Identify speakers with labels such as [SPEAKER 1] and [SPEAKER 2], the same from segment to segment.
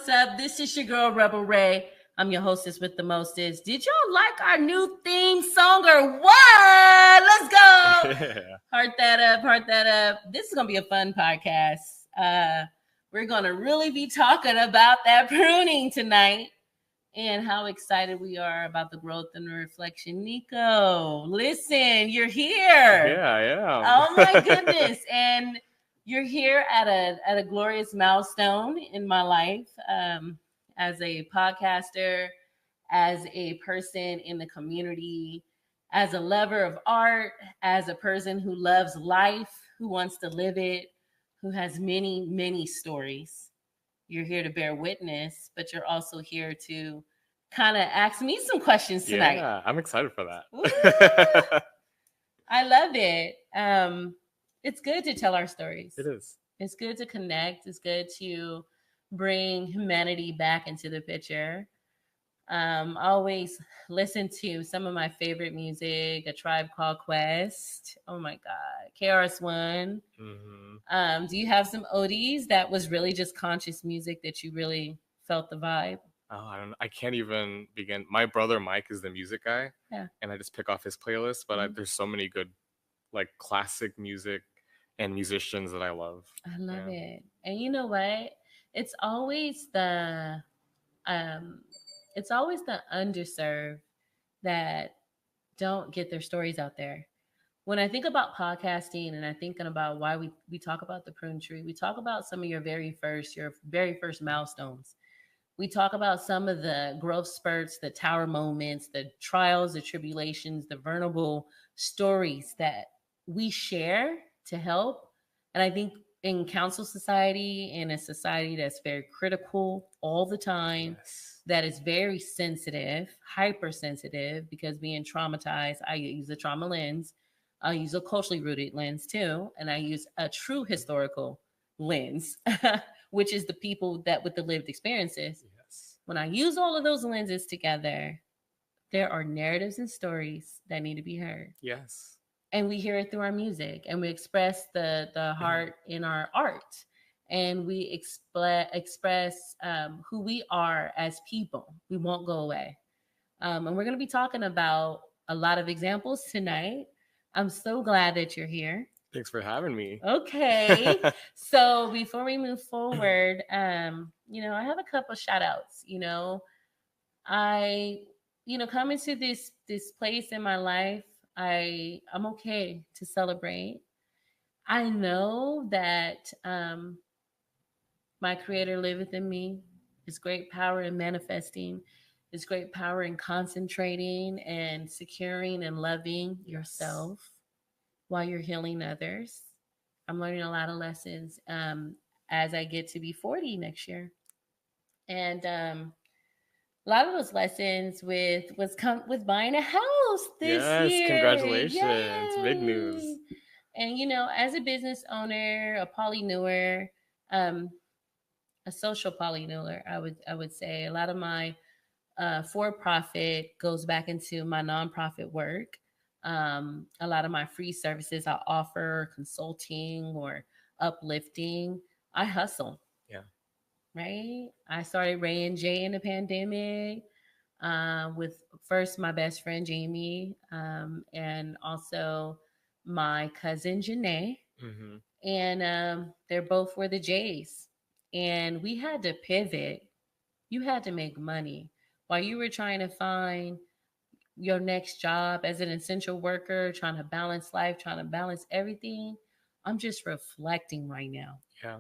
[SPEAKER 1] what's up? This is your girl, Rebel Ray. I'm your hostess with the mostest. Did y'all like our new theme song or what? Let's go. Heart that up. This is going to be a fun podcast. We're going to really be talking about that pruning tonight and how excited we are about the growth and the reflection. Nico, listen, you're here.
[SPEAKER 2] Yeah, I am.
[SPEAKER 1] Oh my goodness. And you're here at a glorious milestone in my life, as a podcaster, as a person in the community, as a lover of art, as a person who loves life, who wants to live it, who has many, many stories. You're here to bear witness, but you're also here to kind of ask me some questions tonight.
[SPEAKER 2] Yeah, I'm excited for that.
[SPEAKER 1] I love it. It's good to tell our stories.
[SPEAKER 2] It is.
[SPEAKER 1] It's good to connect. It's good to bring humanity back into the picture. I always listen to some of my favorite music, A Tribe Called Quest. Oh my God. KRS-One.
[SPEAKER 2] Mm-hmm.
[SPEAKER 1] Do you have some oldies that was really just conscious music that you really felt the vibe?
[SPEAKER 2] Oh, I can't even begin. My brother Mike is the music guy.
[SPEAKER 1] Yeah.
[SPEAKER 2] And I just pick off his playlist, but there's so many good, like, classic music and musicians that I love.
[SPEAKER 1] I love it. And you know what? It's always the underserved that don't get their stories out there. When I think about podcasting and I thinking about why we talk about the Pruned Tree, we talk about some of your very first milestones. We talk about some of the growth spurts, the tower moments, the trials, the tribulations, the vulnerable stories that we share to help. And I think in counsel society, in a society that's very critical all the time, that is very sensitive, hypersensitive, because being traumatized, I use a trauma lens. I use a culturally rooted lens too. And I use a true historical lens, which is the people that with the lived experiences.
[SPEAKER 2] Yes.
[SPEAKER 1] When I use all of those lenses together, there are narratives and stories that need to be heard.
[SPEAKER 2] Yes.
[SPEAKER 1] And we hear it through our music, and we express the heart in our art, and we express who we are as people. We won't go away. And we're going to be talking about a lot of examples tonight. I'm so glad that you're here.
[SPEAKER 2] Thanks for having me.
[SPEAKER 1] Okay. So before we move forward, I have a couple shout outs. I come into this place in my life. I'm okay to celebrate. I know that my creator liveth in me. There's great power in manifesting. There's great power in concentrating and securing and loving yourself while you're healing others. I'm learning a lot of lessons as I get to be 40 next year. And a lot of those lessons with buying a house this year.
[SPEAKER 2] Yes, congratulations.
[SPEAKER 1] Yay!
[SPEAKER 2] Big news.
[SPEAKER 1] And, as a business owner, a polyneur, a social polyneur, I would say a lot of my for-profit goes back into my nonprofit work. A lot of my free services I offer, consulting or uplifting, I hustle.
[SPEAKER 2] Yeah.
[SPEAKER 1] Right? I started Ray and Jay in the pandemic with first my best friend Jamie and also my cousin Janae.
[SPEAKER 2] Mm-hmm.
[SPEAKER 1] And they're both were the Jays. And we had to pivot. You had to make money while you were trying to find your next job as an essential worker, trying to balance life, trying to balance everything. I'm just reflecting right now.
[SPEAKER 2] Yeah.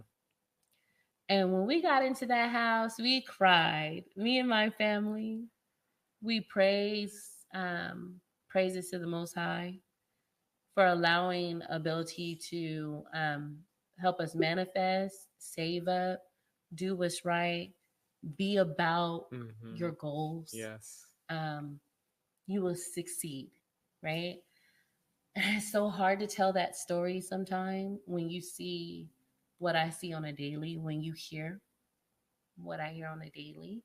[SPEAKER 1] And when we got into that house, we cried. Me and my family, we praises to the Most High for allowing ability to help us manifest, save up, do what's right, be about your goals.
[SPEAKER 2] Yes.
[SPEAKER 1] You will succeed, right? And it's so hard to tell that story sometimes when you see what I see on a daily, when you hear what I hear on a daily.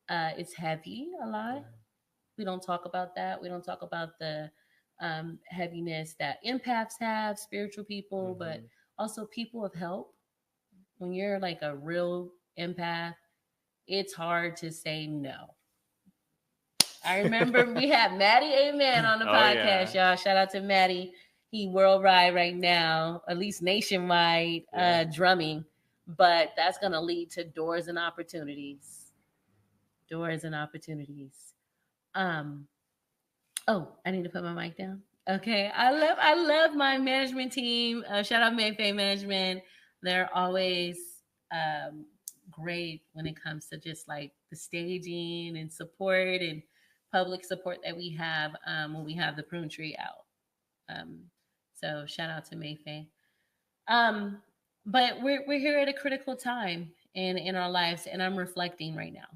[SPEAKER 1] It's heavy a lot.
[SPEAKER 2] Yeah.
[SPEAKER 1] We don't talk about that. We don't talk about the heaviness that empaths have, spiritual people, but also people of help. When you're like a real empath, it's hard to say no. I remember we had Maddie Amen on the podcast, y'all. Shout out to Maddie. He worldwide right now, at least nationwide, drumming. But that's going to lead to doors and opportunities. Doors and opportunities. Oh, I need to put my mic down. Okay. I love my management team. Shout out Mafae Management. They're always great when it comes to just like the staging and support and public support that we have when we have the Pruned Tree out. So shout out to Mafae. But we're here at a critical time in our lives, and I'm reflecting right now.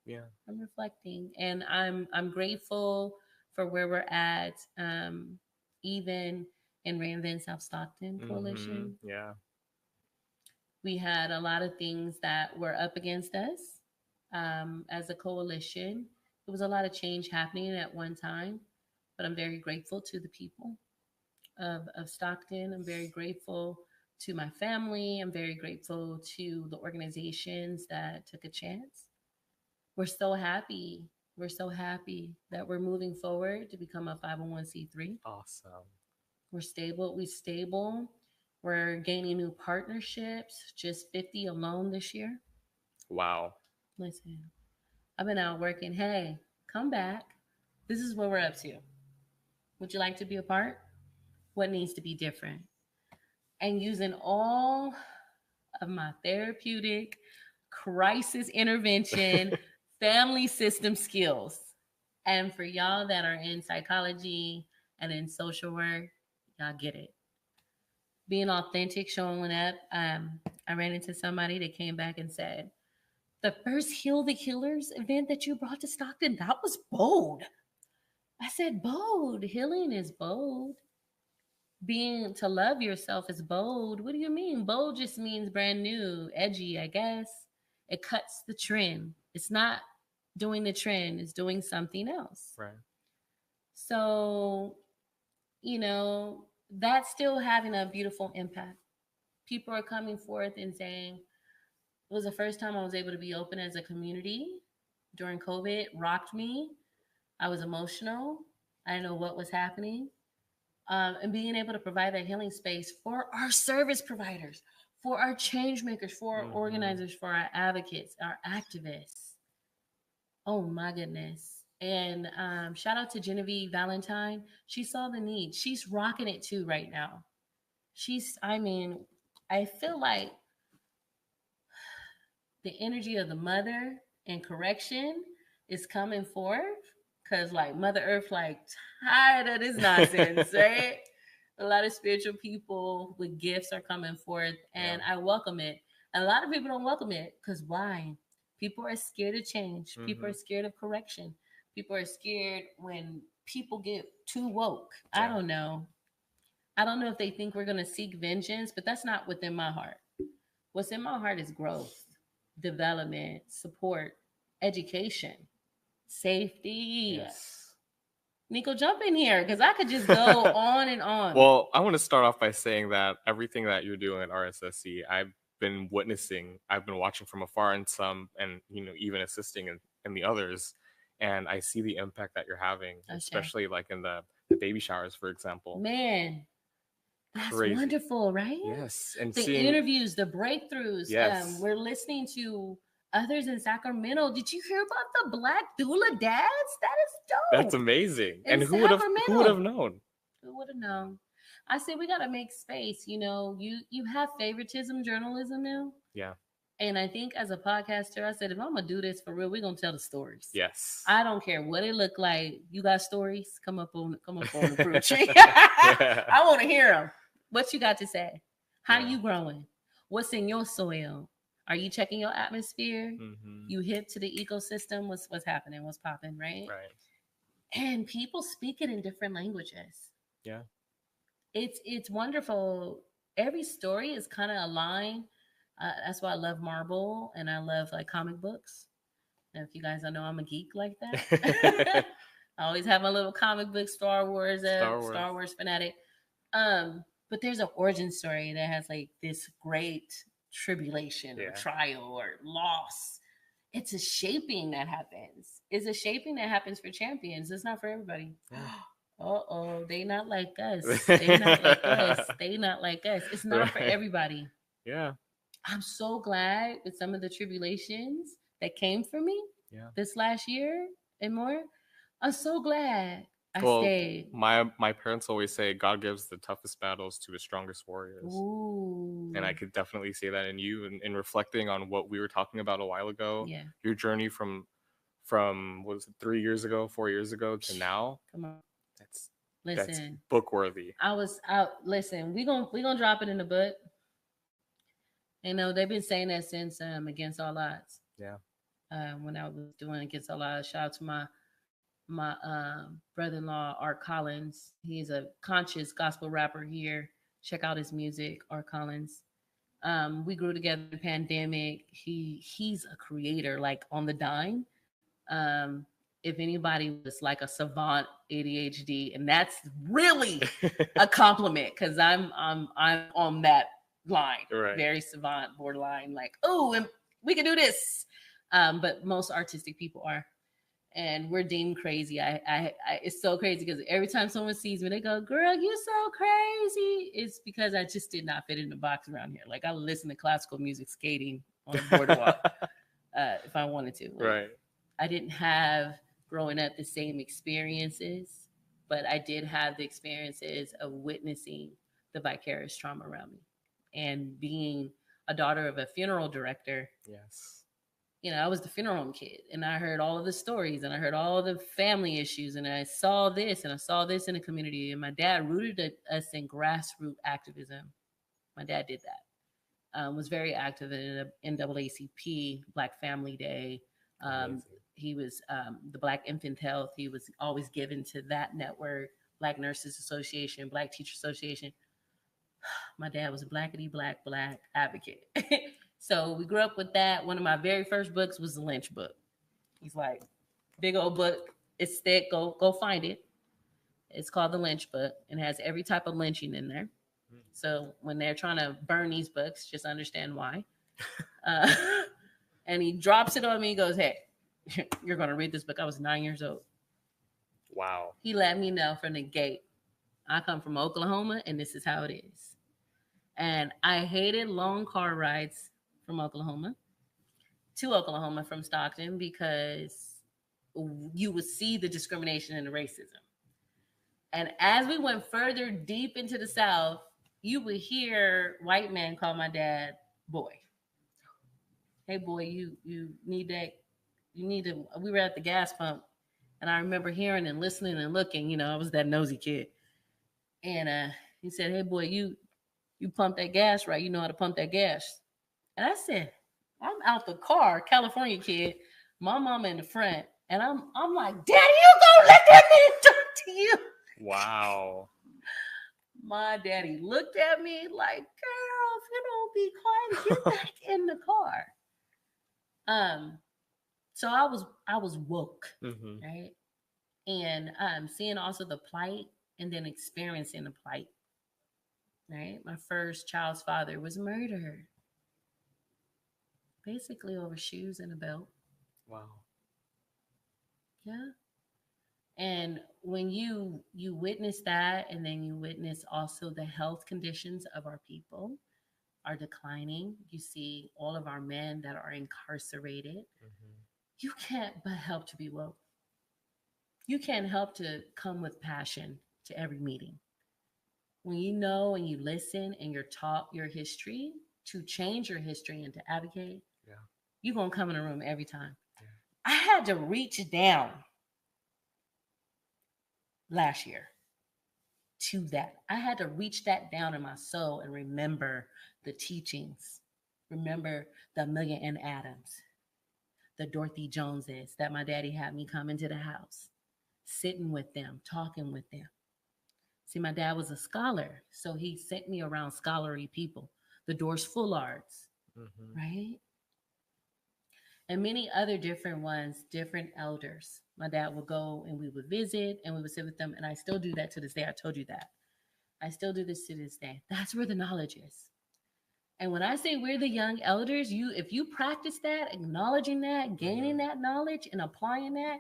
[SPEAKER 2] Yeah,
[SPEAKER 1] I'm reflecting, and I'm grateful for where we're at, even in Reinvent South Stockton Coalition.
[SPEAKER 2] Yeah,
[SPEAKER 1] we had a lot of things that were up against us as a coalition. There was a lot of change happening at one time, but I'm very grateful to the people of Stockton. I'm very grateful to my family. I'm very grateful to the organizations that took a chance. We're so happy. We're so happy that we're moving forward to become a 501c3.
[SPEAKER 2] Awesome.
[SPEAKER 1] We're stable. We're stable. We're gaining new partnerships, just 50 alone this year.
[SPEAKER 2] Wow.
[SPEAKER 1] Listen, I've been out working. Hey, come back. This is what we're up to. Would you like to be a part? What needs to be different? And using all of my therapeutic, crisis intervention, family system skills. And for y'all that are in psychology and in social work, y'all get it. Being authentic, showing up. I ran into somebody that came back and said, the first Heal the Killers event that you brought to Stockton, that was bold. I said, bold. Healing is bold. Being to love yourself is bold. What do you mean? Bold just means brand new, edgy, I guess. It cuts the trend. It's not doing the trend, it's doing something else.
[SPEAKER 2] Right.
[SPEAKER 1] So, that's still having a beautiful impact. People are coming forth and saying, it was the first time I was able to be open as a community during COVID. It rocked me. I was emotional. I didn't know what was happening. And being able to provide that healing space for our service providers, for our change makers, for our organizers, for our advocates, our activists. Oh my goodness. And shout out to Genevieve Valentine. She saw the need. She's rocking it too right now. I feel like the energy of the mother and correction is coming forth. Cause like Mother Earth, like tired of this nonsense, right? A lot of spiritual people with gifts are coming forth, and I welcome it. And a lot of people don't welcome it because why? People are scared of change. People are scared of correction. People are scared when people get too woke. Yeah. I don't know if they think we're gonna seek vengeance, but that's not within my heart. What's in my heart is growth, development, support, education. Safety. Yes. Nico, jump in here because I could just go on and on.
[SPEAKER 2] Well, I want to start off by saying that everything that you're doing at RSSC, I've been witnessing, I've been watching from afar in some, and even assisting in the others, and I see the impact that you're having, especially like in the baby showers, for example.
[SPEAKER 1] Man, that's crazy. Wonderful, right?
[SPEAKER 2] Yes, and
[SPEAKER 1] the interviews, the breakthroughs. Yes, we're listening to others in Sacramento. Did you hear about the Black doula dads? That is dope.
[SPEAKER 2] That's amazing. And who would have known?
[SPEAKER 1] Who would have known? I said we gotta make space. You have favoritism journalism now.
[SPEAKER 2] Yeah.
[SPEAKER 1] And I think as a podcaster, I said if I'm gonna do this for real, we're gonna tell the stories.
[SPEAKER 2] Yes.
[SPEAKER 1] I don't care what it look like. You got stories? Come up on the Pruned Tree. I want to hear them. What you got to say? How you growing? What's in your soil? Are you checking your atmosphere? You hip to the ecosystem? What's happening? What's popping, right?
[SPEAKER 2] Right.
[SPEAKER 1] And people speak it in different languages.
[SPEAKER 2] Yeah.
[SPEAKER 1] It's wonderful. Every story is kind of aligned. That's why I love Marvel and I love like comic books. And if you guys don't know, I'm a geek like that. I always have my little comic book, Star Wars fanatic. But there's an origin story that has like this great tribulation or trial or loss. it's a shaping that happens. It's a shaping that happens for champions. It's not for everybody.
[SPEAKER 2] Yeah.
[SPEAKER 1] Uh-oh, they not like us. They not like us. They not like us. It's not for
[SPEAKER 2] Right.
[SPEAKER 1] everybody.
[SPEAKER 2] Yeah.
[SPEAKER 1] I'm so glad with some of the tribulations that came for me
[SPEAKER 2] Yeah.
[SPEAKER 1] this last year and more. I'm so glad I
[SPEAKER 2] Well,
[SPEAKER 1] stayed.
[SPEAKER 2] my parents always say God gives the toughest battles to his strongest warriors.
[SPEAKER 1] Ooh.
[SPEAKER 2] And I could definitely say that in you, and in reflecting on what we were talking about a while ago.
[SPEAKER 1] Yeah.
[SPEAKER 2] Your journey from what was it, 3 years ago, 4 years ago to now.
[SPEAKER 1] Come on.
[SPEAKER 2] That's
[SPEAKER 1] Listen.
[SPEAKER 2] book worthy.
[SPEAKER 1] I was out. Listen, we gonna drop it in the book. You know, they've been saying that since Against All Odds.
[SPEAKER 2] Yeah.
[SPEAKER 1] When I was doing Against All Odds, shout out to my brother-in-law Art Collins. He's a conscious gospel rapper here. Check out his music, Art Collins. We grew together in the pandemic. He's a creator, like on the dime. Um, if anybody was like a savant ADHD, and that's really a compliment because I'm on that line,
[SPEAKER 2] Right.
[SPEAKER 1] very savant, borderline, like, oh, and we can do this. But most artistic people are, and we're deemed crazy. I it's so crazy because every time someone sees me, they go, "Girl, you so crazy." It's because I just did not fit in the box around here. Like I listen to classical music skating on the boardwalk if I wanted to. Like,
[SPEAKER 2] Right.
[SPEAKER 1] I didn't have growing up the same experiences, but I did have the experiences of witnessing the vicarious trauma around me and being a daughter of a funeral director.
[SPEAKER 2] Yes.
[SPEAKER 1] You know, I was the funeral home kid and I heard all of the stories and I heard all the family issues and I saw this and I saw this in the community. And my dad rooted us in grassroots activism. My dad did that. Was very active in the NAACP, Black Family Day. He was the Black Infant Health. He was always given to that network, Black Nurses Association, Black Teacher Association. My dad was a black advocate. So we grew up with that. One of my very first books was the Lynch book. He's like, big old book. It's thick. Go find it. It's called the Lynch book and has every type of lynching in there. So when they're trying to burn these books, just understand why. And he drops it on me. He goes, "Hey, you're going to read this book." I was 9 years old.
[SPEAKER 2] Wow.
[SPEAKER 1] He let me know from the gate. I come from Oklahoma, and this is how it is. And I hated long car rides from Oklahoma to Oklahoma from Stockton because you would see the discrimination and the racism. And as we went further deep into the South, you would hear white men call my dad boy. Hey boy, you need that. You need to. We were at the gas pump, and I remember hearing and listening and looking. You know, I was that nosy kid. And he said, "Hey boy, you pump that gas right? You know how to pump that gas?" And I said, "I'm out the car, California kid, my mama in the front, and I'm like, Daddy, you gonna let that man talk to you?"
[SPEAKER 2] Wow.
[SPEAKER 1] My daddy looked at me like, "Girl, if you don't be quiet, get back in the car." So I was woke, right? And seeing also the plight and then experiencing the plight, right? My first child's father was murdered, basically over shoes and a belt.
[SPEAKER 2] Wow.
[SPEAKER 1] Yeah. And when you witness that, and then you witness also the health conditions of our people are declining. You see all of our men that are incarcerated. You can't but help to be woke. You can't help to come with passion to every meeting. When you know and you listen and you're taught your history to change your history and to advocate, you're going to come in a room every time. Yeah. I had to reach down last year to that. I had to reach that down in my soul and remember the teachings, remember the Amelia N. Adams, the Dorothy Joneses that my daddy had me come into the house, sitting with them, talking with them. See, my dad was a scholar, so he sent me around scholarly people, the Doris Fullards, right? And many other different ones, different elders. My dad would go and we would visit and we would sit with them. And I still do that to this day. I told you that. I still do this to this day. That's where the knowledge is. And when I say we're the young elders, if you practice that, acknowledging that, gaining that knowledge, and applying that,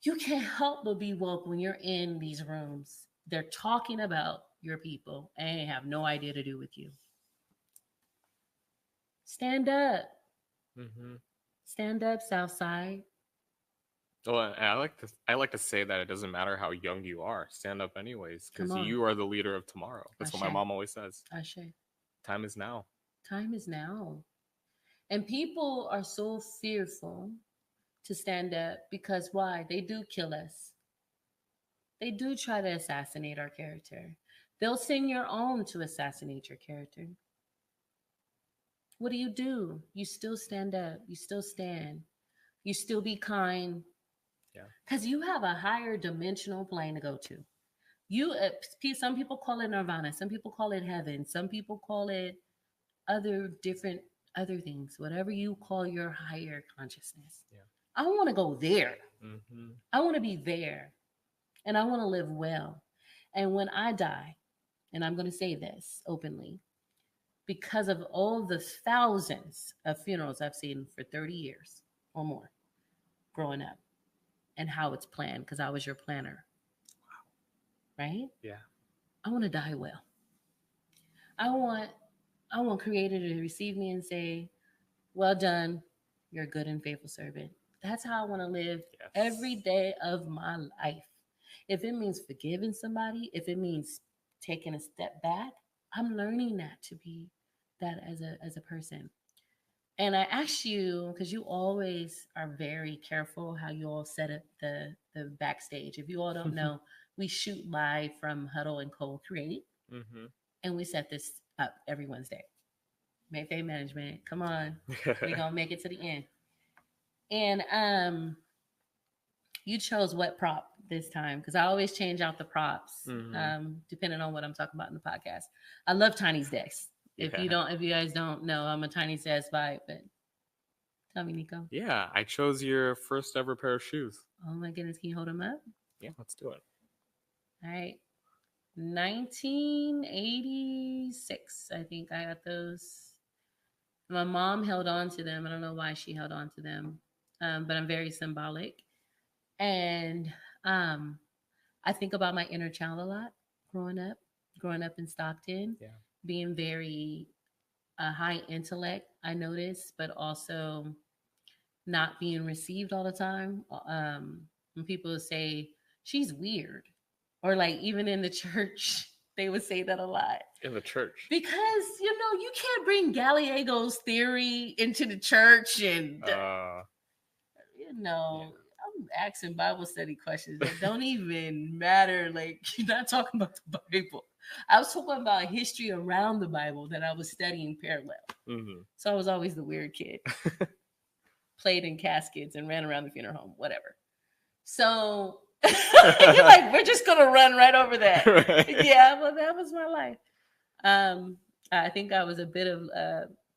[SPEAKER 1] you can't help but be woke when you're in these rooms. They're talking about your people and they have no idea to do with you. Stand up.
[SPEAKER 2] Mm-hmm.
[SPEAKER 1] Stand up, Southside.
[SPEAKER 2] Well, and I like to say that it doesn't matter how young you are. Stand up anyways,
[SPEAKER 1] Come
[SPEAKER 2] because
[SPEAKER 1] on.
[SPEAKER 2] you are the leader of tomorrow. That's what my
[SPEAKER 1] Ashe.
[SPEAKER 2] mom always says.
[SPEAKER 1] Ashe.
[SPEAKER 2] Time is now.
[SPEAKER 1] Time is now. And people are so fearful to stand up because why? They do kill us. They do try to assassinate our character. They'll send your own to assassinate your character. What do? You still stand up. You still stand. You still be kind.
[SPEAKER 2] Yeah.
[SPEAKER 1] Because you have a higher dimensional plane to go to. Some people call it nirvana. Some people call it heaven. Some people call it different other things. Whatever you call your higher consciousness.
[SPEAKER 2] Yeah.
[SPEAKER 1] I want to go there.
[SPEAKER 2] Mm-hmm.
[SPEAKER 1] I want to be there. And I want to live well. And when I die, and I'm going to say this openly, because of all the thousands of funerals I've seen for 30 years or more growing up and how it's planned, because I was your planner. Wow. Right?
[SPEAKER 2] Yeah.
[SPEAKER 1] I want to die well. I want Creator to receive me and say, well done, you're a good and faithful servant. That's how I want to live every day of my life. If it means forgiving somebody, if it means taking a step back, I'm learning that to be that as a person. And I ask you, because you always are very careful how you all set up the backstage. If you all don't know, we shoot live from Huddle and Co-Create. Mm-hmm. And we set this up every Wednesday. Mafae Management, come on. We're going to make it to the end. And you chose what prop this time? Because I always change out the props, depending on what I'm talking about in the podcast. I love Tiny's decks. If you guys don't know, I'm a Tiny's desk vibe, but tell me, Nico.
[SPEAKER 2] Yeah, I chose your first ever pair of shoes.
[SPEAKER 1] Oh my goodness, can you hold them up?
[SPEAKER 2] Yeah, let's do it.
[SPEAKER 1] All right. 1986, I think I got those. My mom held on to them. I don't know why she held on to them, but I'm very symbolic. And I think about my inner child a lot growing up in Stockton, being very high intellect, I noticed, but also not being received all the time. When people say, she's weird, or like even in the church, they would say that a lot.
[SPEAKER 2] In the church.
[SPEAKER 1] Because, you can't bring Galileo's theory into the church and, I'm asking Bible study questions that don't even matter. Like, you're not talking about the Bible. I was talking about history around the Bible that I was studying parallel. Mm-hmm. So I was always the weird kid. Played in caskets and ran around the funeral home, whatever. So you're like, we're just going to run right over that. Right. Yeah, well, that was my life. I think I was a bit of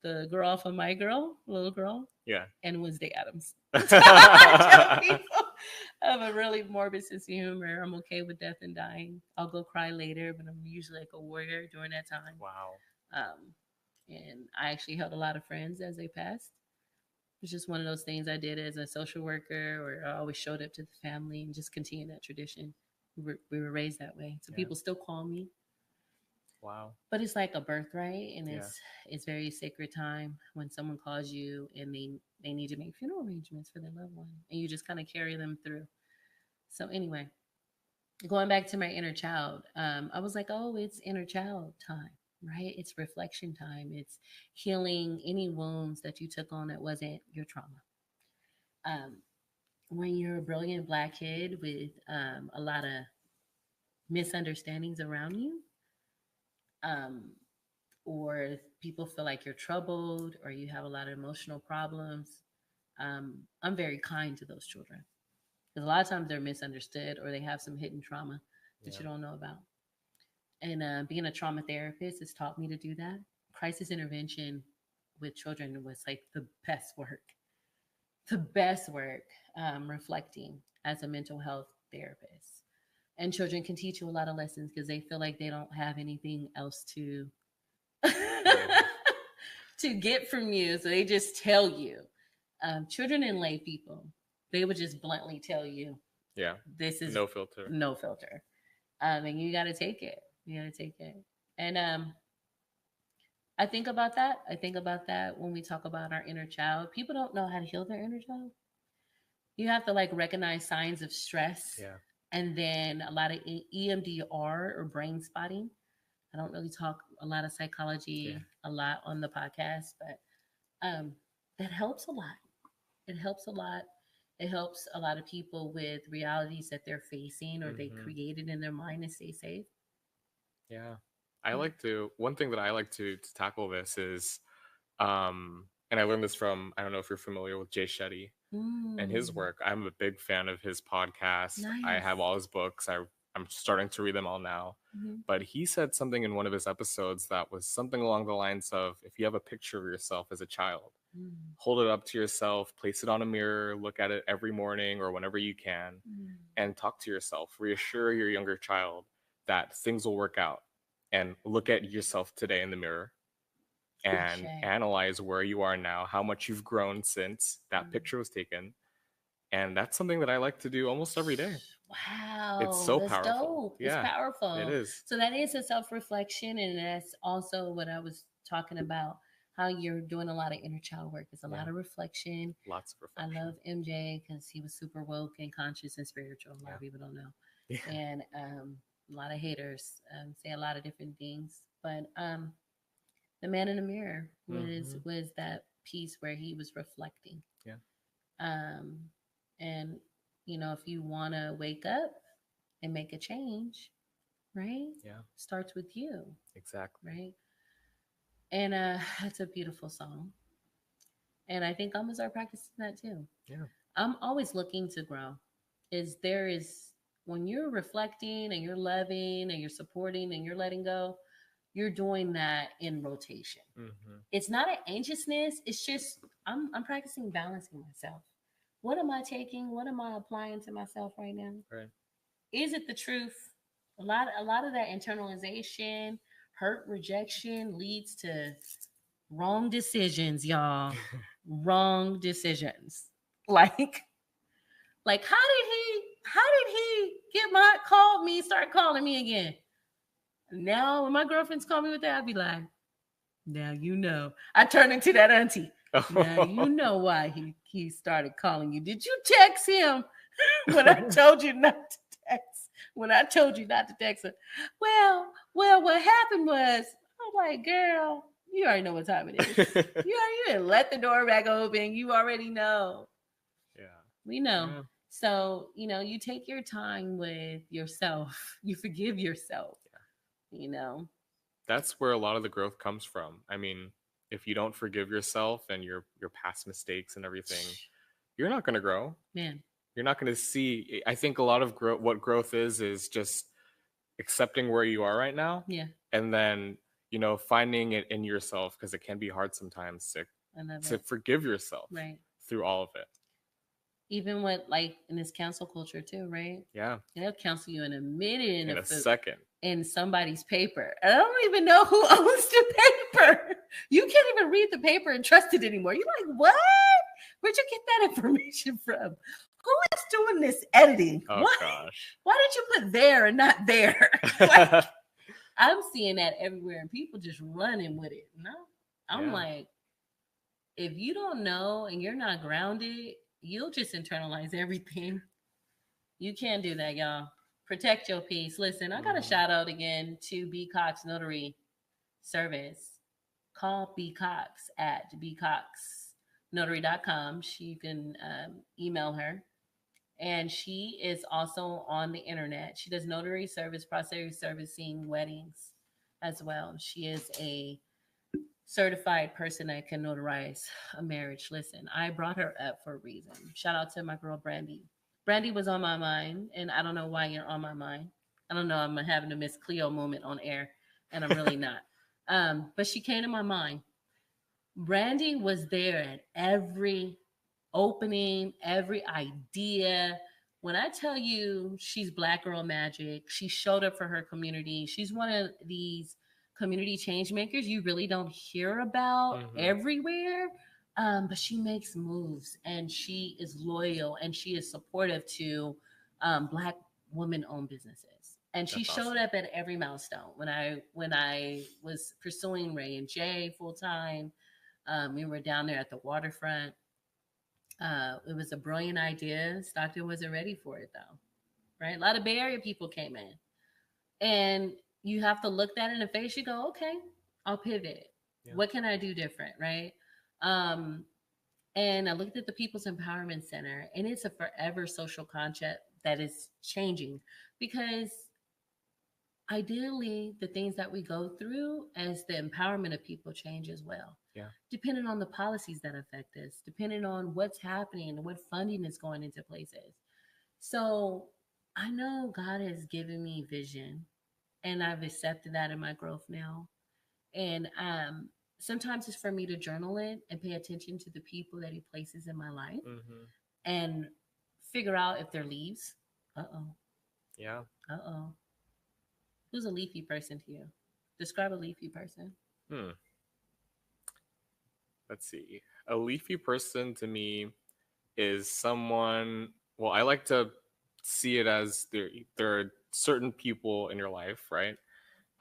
[SPEAKER 1] the girl from My Girl, little girl.
[SPEAKER 2] Yeah.
[SPEAKER 1] And Wednesday Addams. I have a really morbid sense of humor. I'm okay with death and dying. I'll go cry later, but I'm usually like a warrior during that time.
[SPEAKER 2] Wow.
[SPEAKER 1] And I actually held a lot of friends as they passed. It was just one of those things I did as a social worker, or I always showed up to the family and just continued that tradition. We were raised that way. So people still call me.
[SPEAKER 2] Wow.
[SPEAKER 1] But it's like a birthright, and it's very sacred time when someone calls you and they need to make funeral arrangements for their loved one, and you just kind of carry them through. So anyway, going back to my inner child, I was like, oh, it's inner child time, right? It's reflection time. It's healing any wounds that you took on that wasn't your trauma. When you're a brilliant Black kid with a lot of misunderstandings around you, or people feel like you're troubled or you have a lot of emotional problems, I'm very kind to those children, because a lot of times they're misunderstood or they have some hidden trauma that you don't know about. And being a trauma therapist has taught me to do that. Crisis intervention with children was like the best work, reflecting as a mental health therapist. And children can teach you a lot of lessons because they feel like they don't have anything else to to get from you. So they just tell you. Children and lay people, they would just bluntly tell you,
[SPEAKER 2] yeah,
[SPEAKER 1] this is
[SPEAKER 2] no filter.
[SPEAKER 1] No filter. And you got to take it. You got to take it. And I think about that. I think about that when we talk about our inner child. People don't know how to heal their inner child. You have to like recognize signs of stress.
[SPEAKER 2] Yeah.
[SPEAKER 1] And then a lot of EMDR or brain spotting. I don't really talk a lot of psychology a lot on the podcast, but that helps a lot. It helps a lot. It helps a lot of people with realities that they're facing or they created in their mind to stay safe.
[SPEAKER 2] Yeah. One thing that I like to tackle this is, and I learned this from, I don't know if you're familiar with Jay Shetty and his work. I'm a big fan of his podcast.
[SPEAKER 1] Nice.
[SPEAKER 2] I have all his books. I'm starting to read them all now. But he said something in one of his episodes that was something along the lines of, if you have a picture of yourself as a child, hold it up to yourself, place it on a mirror, look at it every morning or whenever you can, and talk to yourself. Reassure your younger child that things will work out. And look at yourself today in the mirror and analyze where you are now, how much you've grown since that picture was taken. And that's something that I like to do almost every day.
[SPEAKER 1] Wow.
[SPEAKER 2] It's so
[SPEAKER 1] that's
[SPEAKER 2] powerful.
[SPEAKER 1] Dope. Yeah, it's powerful.
[SPEAKER 2] It is.
[SPEAKER 1] So that is a self-reflection. And that's also what I was talking about, how you're doing a lot of inner child work. It's a lot of reflection.
[SPEAKER 2] Lots of reflection.
[SPEAKER 1] I love MJ because he was super woke and conscious and spiritual. A lot of people don't know. Yeah. And a lot of haters say a lot of different things. But The Man in the Mirror was that piece where he was reflecting. Yeah. And, you know, if you want to wake up and make a change, right? Yeah. Starts with you.
[SPEAKER 2] Exactly.
[SPEAKER 1] Right. And that's a beautiful song. And I think I'm going to start practicing that too. Yeah. I'm always looking to grow. When you're reflecting and you're loving and you're supporting and you're letting go, you're doing that in rotation. It's not an anxiousness. It's just, I'm practicing balancing myself. What am I taking? What am I applying to myself right now? Right. Is it the truth? A lot of that internalization, hurt, rejection leads to wrong decisions, y'all. Wrong decisions. Like how did he start calling me again? Now when my girlfriends call me with that, I'd be like, now you know. I turn into that auntie. Now you know why he started calling you. Did you text him when I told you not to text? When I told you not to text her? Well, what happened was, I'm like, girl, you already know what time it is. you didn't let the door back open. You already know. Yeah. We know. Yeah. So, you know, you take your time with yourself. You forgive yourself. Yeah. You know.
[SPEAKER 2] That's where a lot of the growth comes from. I mean, if you don't forgive yourself and your past mistakes and everything, you're not going to grow. Man. You're not going to see. I think a lot of what growth is just accepting where you are right now. Yeah. And then, you know, finding it in yourself, because it can be hard sometimes to forgive yourself through all of it.
[SPEAKER 1] Even with like in this cancel culture too, right? Yeah. And they'll cancel you in a minute,
[SPEAKER 2] in a second.
[SPEAKER 1] In somebody's paper. I don't even know who owns the paper. You can't even read the paper and trust it anymore. You're like, what? Where'd you get that information from? Who is doing this editing?
[SPEAKER 2] Oh, gosh.
[SPEAKER 1] Why did you put there and not there? Like, I'm seeing that everywhere and people just running with it. No, I'm like, if you don't know and you're not grounded, you'll just internalize everything. You can't do that, y'all. Protect your peace. Listen, I got a shout out again to B. Cox Notary Service. Call B. Cox at bcoxnotary.com. You can email her. And she is also on the internet. She does notary service, process servicing weddings as well. She is a certified person that can notarize a marriage. Listen, I brought her up for a reason. Shout out to my girl, Brandy. Brandy was on my mind, and I don't know why you're on my mind. I don't know. I'm having a Miss Cleo moment on air, and I'm really not. But she came to my mind. Brandy was there at every opening, every idea. When I tell you she's Black Girl Magic, she showed up for her community. She's one of these community change makers you really don't hear about everywhere. But she makes moves, and she is loyal, and she is supportive to Black woman-owned businesses. And she
[SPEAKER 2] That's
[SPEAKER 1] showed
[SPEAKER 2] awesome.
[SPEAKER 1] up at every milestone. When I was pursuing Ray and Jay full time, we were down there at the waterfront. It was a brilliant idea. Stockton wasn't ready for it though, right? A lot of Bay Area people came in, and you have to look that in the face. You go, okay, I'll pivot.
[SPEAKER 2] Yeah.
[SPEAKER 1] What can I do different, right? And I looked at the People's Empowerment Center, and it's a forever social concept that is changing, because ideally the things that we go through as the empowerment of people change as well.
[SPEAKER 2] Yeah.
[SPEAKER 1] Depending on the policies that affect us, depending on what's happening and what funding is going into places. So I know God has given me vision, and I've accepted that in my growth now. And sometimes it's for me to journal it and pay attention to the people that He places in my life and figure out if they're leaves.
[SPEAKER 2] Yeah.
[SPEAKER 1] Who's a leafy person to you? Describe a leafy person.
[SPEAKER 2] Let's see. A leafy person to me is someone, well, I like to see it as there are certain people in your life, right?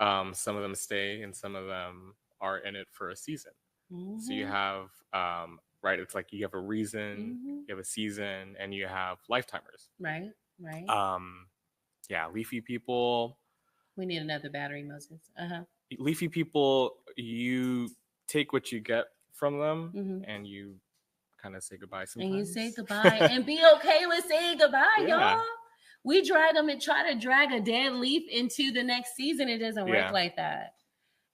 [SPEAKER 2] Some of them stay and some of them are in it for a season. So you have, right, it's like you have a reason, you have a season, and you have lifetimers.
[SPEAKER 1] Right.
[SPEAKER 2] Yeah, leafy people.
[SPEAKER 1] We need another battery, Moses.
[SPEAKER 2] Leafy people, you take what you get from them and you kind of say goodbye sometimes.
[SPEAKER 1] And you say goodbye and be okay with saying goodbye, y'all. We drag them and try to drag a dead leaf into the next season. It doesn't work like that.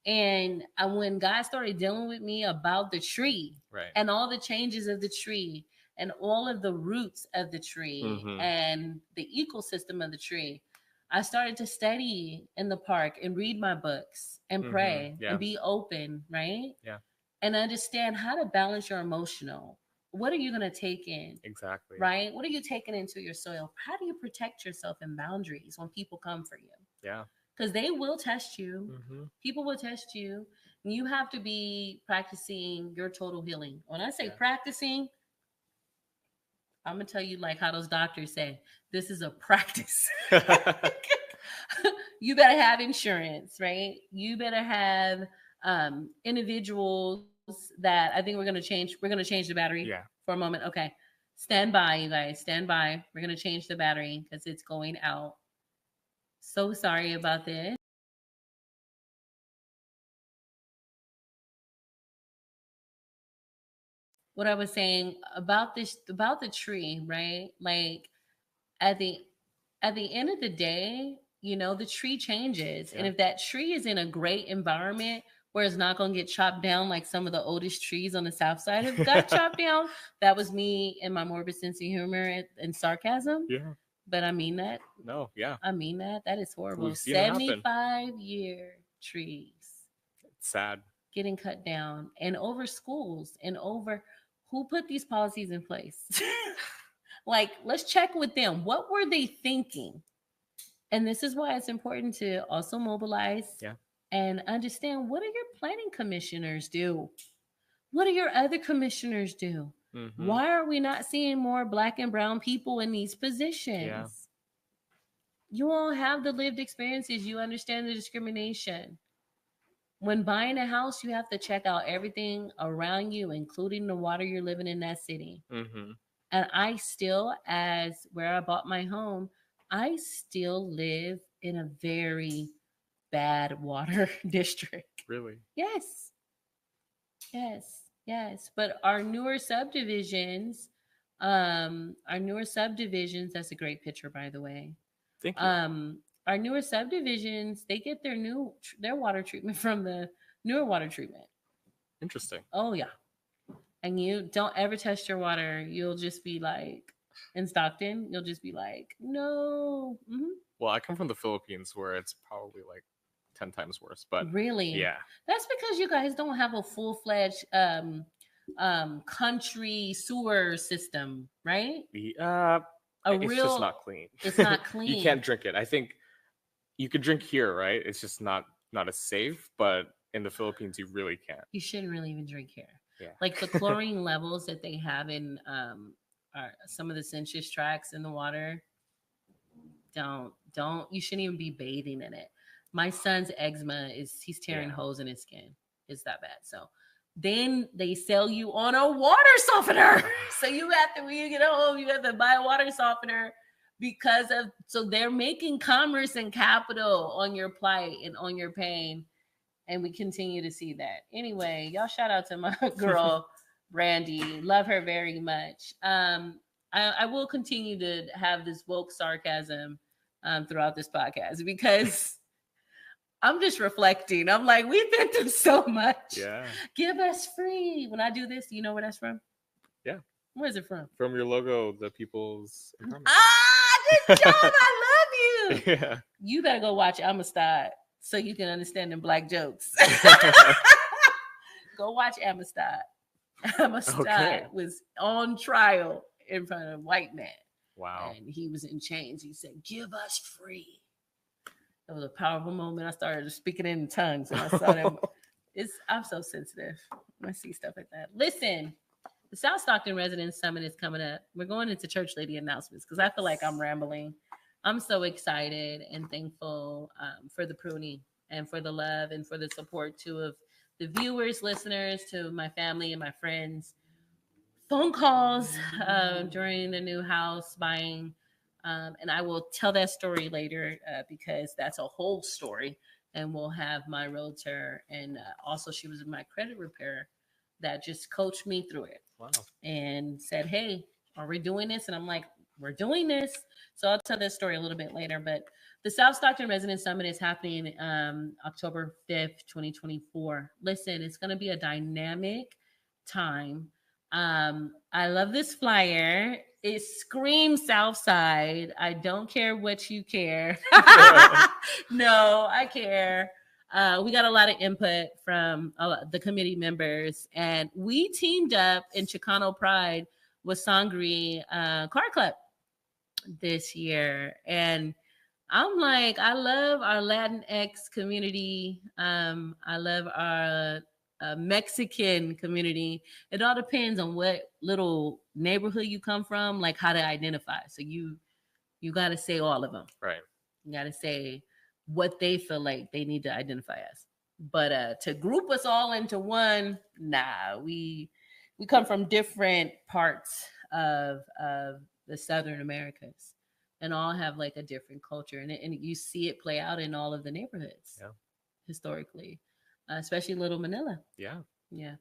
[SPEAKER 1] And when God started dealing with me about the tree and all the changes of the tree and all of the roots of the tree and the ecosystem of the tree, I started to study in the park and read my books and pray and be open, right?
[SPEAKER 2] Yeah.
[SPEAKER 1] And understand how to balance your emotional. What are you going to take in?
[SPEAKER 2] Exactly.
[SPEAKER 1] Right? What are you taking into your soil? How do you protect yourself in boundaries when people come for you?
[SPEAKER 2] Yeah.
[SPEAKER 1] Because they will test you. People will test you. And you have to be practicing your total healing. When I say practicing, I'm going to tell you like how those doctors say, this is a practice. You better have insurance, right? You better have individuals that I think we're going to change. We're going to change the battery for a moment. Okay. Stand by, you guys. Stand by. We're going to change the battery because it's going out. So sorry about this. What I was saying about the tree, right? Like at the end of the day, you know, the tree changes. And if that tree is in a great environment where it's not going to get chopped down like some of the oldest trees on the south side have got chopped down, that was me and my morbid sense of humor and sarcasm.
[SPEAKER 2] Yeah.
[SPEAKER 1] But I mean that.
[SPEAKER 2] No, yeah.
[SPEAKER 1] I mean that. That is horrible. 75-year trees.
[SPEAKER 2] It's sad.
[SPEAKER 1] Getting cut down, and over schools, and over who put these policies in place. Like, let's check with them. What were they thinking? And this is why it's important to also mobilize and understand, what do your planning commissioners do? What do your other commissioners do? Why are we not seeing more Black and brown people in these positions? You all have the lived experiences. You understand the discrimination. When buying a house, you have to check out everything around you, including the water you're living in that city. And I still, as where I bought my home, I still live in a very bad water district.
[SPEAKER 2] Really?
[SPEAKER 1] Yes. But our newer subdivisions, that's a great picture, by the way.
[SPEAKER 2] Thank you.
[SPEAKER 1] Our newer subdivisions, they get their water treatment from the newer water treatment.
[SPEAKER 2] Interesting.
[SPEAKER 1] Oh, yeah. And you don't ever test your water. You'll just be like, in Stockton, you'll just be like, no.
[SPEAKER 2] Well, I come from the Philippines where it's probably like 10 times worse. But
[SPEAKER 1] really?
[SPEAKER 2] Yeah.
[SPEAKER 1] That's because you guys don't have a full-fledged country sewer system, right?
[SPEAKER 2] It's just not clean.
[SPEAKER 1] It's not clean.
[SPEAKER 2] You can't drink it. I think you could drink here, right? It's just not not as safe, but in the Philippines, you really can't.
[SPEAKER 1] You shouldn't really even drink here.
[SPEAKER 2] Yeah.
[SPEAKER 1] Like the chlorine levels that they have in some of the census tracts in the water, don't you shouldn't even be bathing in it. My son's eczema he's tearing holes in his skin. It's that bad. So then they sell you on a water softener. So you have to, when you get home, you have to buy a water softener so they're making commerce and capital on your plight and on your pain. And we continue to see that. Anyway, y'all shout out to my girl, Brandy. Love her very much. I will continue to have this woke sarcasm throughout this podcast because I'm just reflecting. I'm like, we've been through so much.
[SPEAKER 2] Yeah.
[SPEAKER 1] Give us free. When I do this, you know where that's from?
[SPEAKER 2] Yeah.
[SPEAKER 1] Where's it from?
[SPEAKER 2] From your logo, the People's Empowerment.
[SPEAKER 1] Good job. I love you.
[SPEAKER 2] Yeah.
[SPEAKER 1] You better go watch Amistad so you can understand them black jokes. Go watch Amistad. Amistad was on trial in front of a white man.
[SPEAKER 2] Wow.
[SPEAKER 1] And he was in chains. He said, give us free. That was a powerful moment. I started speaking in tongues and I saw them. I'm so sensitive when I see stuff like that. Listen, the South Stockton Residents Summit is coming up. We're going into church lady announcements because I feel like I'm rambling. I'm so excited and thankful for the pruning and for the love and for the support too of the viewers, listeners, to my family and my friends. Phone calls during the new house buying. And I will tell that story later because that's a whole story. And we'll have my realtor and also she was my credit repairer that just coached me through it.
[SPEAKER 2] Wow.
[SPEAKER 1] And said, hey, are we doing this? And I'm like, we're doing this. So I'll tell this story a little bit later. But the South Stockton Resident Summit is happening October 5th, 2024. Listen, it's going to be a dynamic time. I love this flyer. It screams Southside. I don't care what you care. No, I care. We got a lot of input from the committee members, and we teamed up in Chicano Pride with Sangre Car Club this year. And I'm like, I love our Latinx community. I love our Mexican community. It all depends on what little neighborhood you come from, like how to identify. So you got to say all of them.
[SPEAKER 2] Right.
[SPEAKER 1] You got to say what they feel like they need to identify as. But to group us all into one, nah, we come from different parts of the Southern Americas and all have like a different culture. And you see it play out in all of the neighborhoods historically, especially Little Manila.
[SPEAKER 2] Yeah.
[SPEAKER 1] Yeah.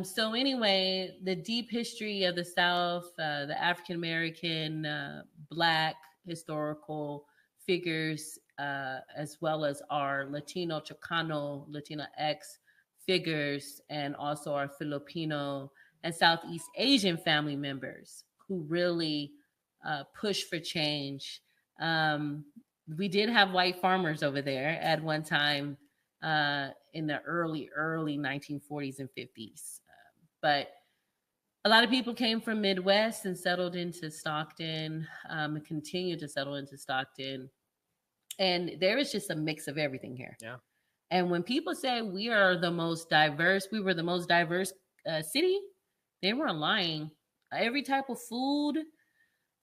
[SPEAKER 1] So anyway, the deep history of the South, the African-American, Black historical figures, as well as our Latino, Chicano, Latinx figures, and also our Filipino and Southeast Asian family members who really push for change. We did have white farmers over there at one time in the early 1940s and 50s. But a lot of people came from Midwest and settled into Stockton and continue to settle into Stockton. And there is just a mix of everything here.
[SPEAKER 2] Yeah.
[SPEAKER 1] And when people say we were the most diverse city, they weren't lying. Every type of food.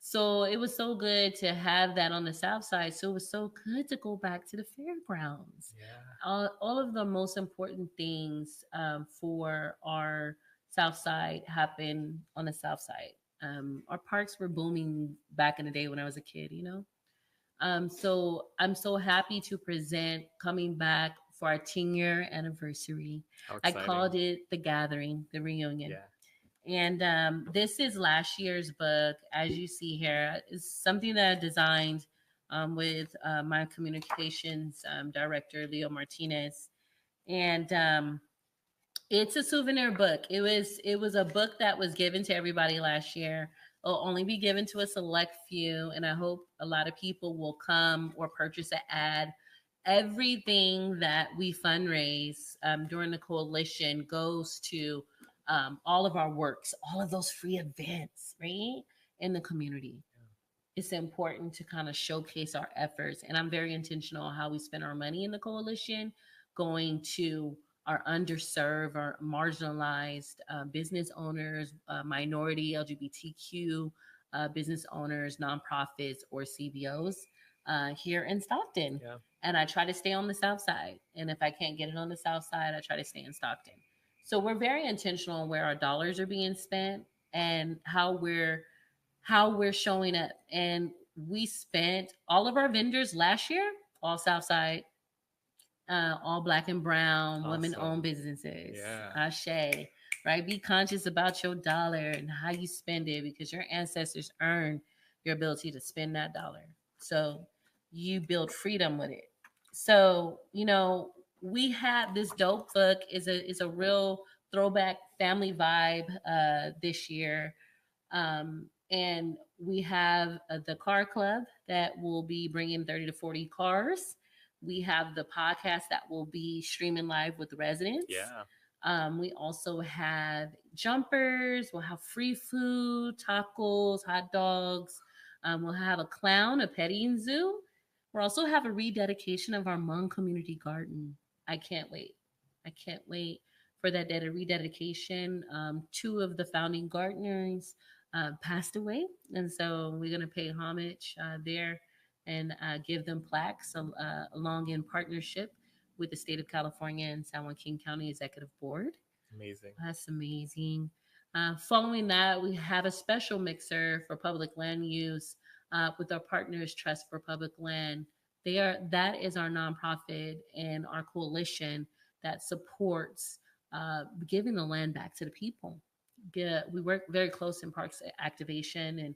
[SPEAKER 1] So it was so good to have that on the South Side. So it was so good to go back to the fairgrounds.
[SPEAKER 2] Yeah.
[SPEAKER 1] All of the most important things for our South Side happened on the South Side. Our parks were booming back in the day when I was a kid, you know? So I'm so happy to present coming back for our 10-year anniversary. I called it The Gathering, the reunion.
[SPEAKER 2] Yeah.
[SPEAKER 1] And this is last year's book. As you see here, it's something that I designed with my communications director, Leo Martinez. And it's a souvenir book. It was a book that was given to everybody last year. It'll only be given to a select few, and I hope a lot of people will come or purchase an ad. Everything that we fundraise during the coalition goes to all of our works, all of those free events, right, in the community. it's important to kind of showcase our efforts. And I'm very intentional on how we spend our money in the coalition, going to our underserved or marginalized business owners, minority LGBTQ business owners, nonprofits, or CBOs here in Stockton.
[SPEAKER 2] Yeah.
[SPEAKER 1] And I try to stay on the South Side. And if I can't get it on the South Side, I try to stay in Stockton. So we're very intentional on where our dollars are being spent and how we're showing up. And we spent all of our vendors last year, all Southside, all Black and brown, women
[SPEAKER 2] Awesome.
[SPEAKER 1] owned businesses.
[SPEAKER 2] Yeah.
[SPEAKER 1] Ashe, right? Be conscious about your dollar and how you spend it because your ancestors earned your ability to spend that dollar. So you build freedom with it. So, we have this dope book is a real throwback family vibe this year. And we have the car club that will be bringing 30 to 40 cars. We have the podcast that will be streaming live with the residents.
[SPEAKER 2] Yeah.
[SPEAKER 1] We also have jumpers. We'll have free food, tacos, hot dogs. We'll have a clown, a petting zoo. We'll also have a rededication of our Hmong community garden. I can't wait. I can't wait for that rededication. Two of the founding gardeners passed away. And so we're going to pay homage there and give them plaques along in partnership with the state of California and San Joaquin County Executive Board.
[SPEAKER 2] Amazing.
[SPEAKER 1] That's amazing. Following that, we have a special mixer for public land use with our partners, Trust for Public Land. That is our nonprofit and our coalition that supports giving the land back to the people. We work very close in parks activation, and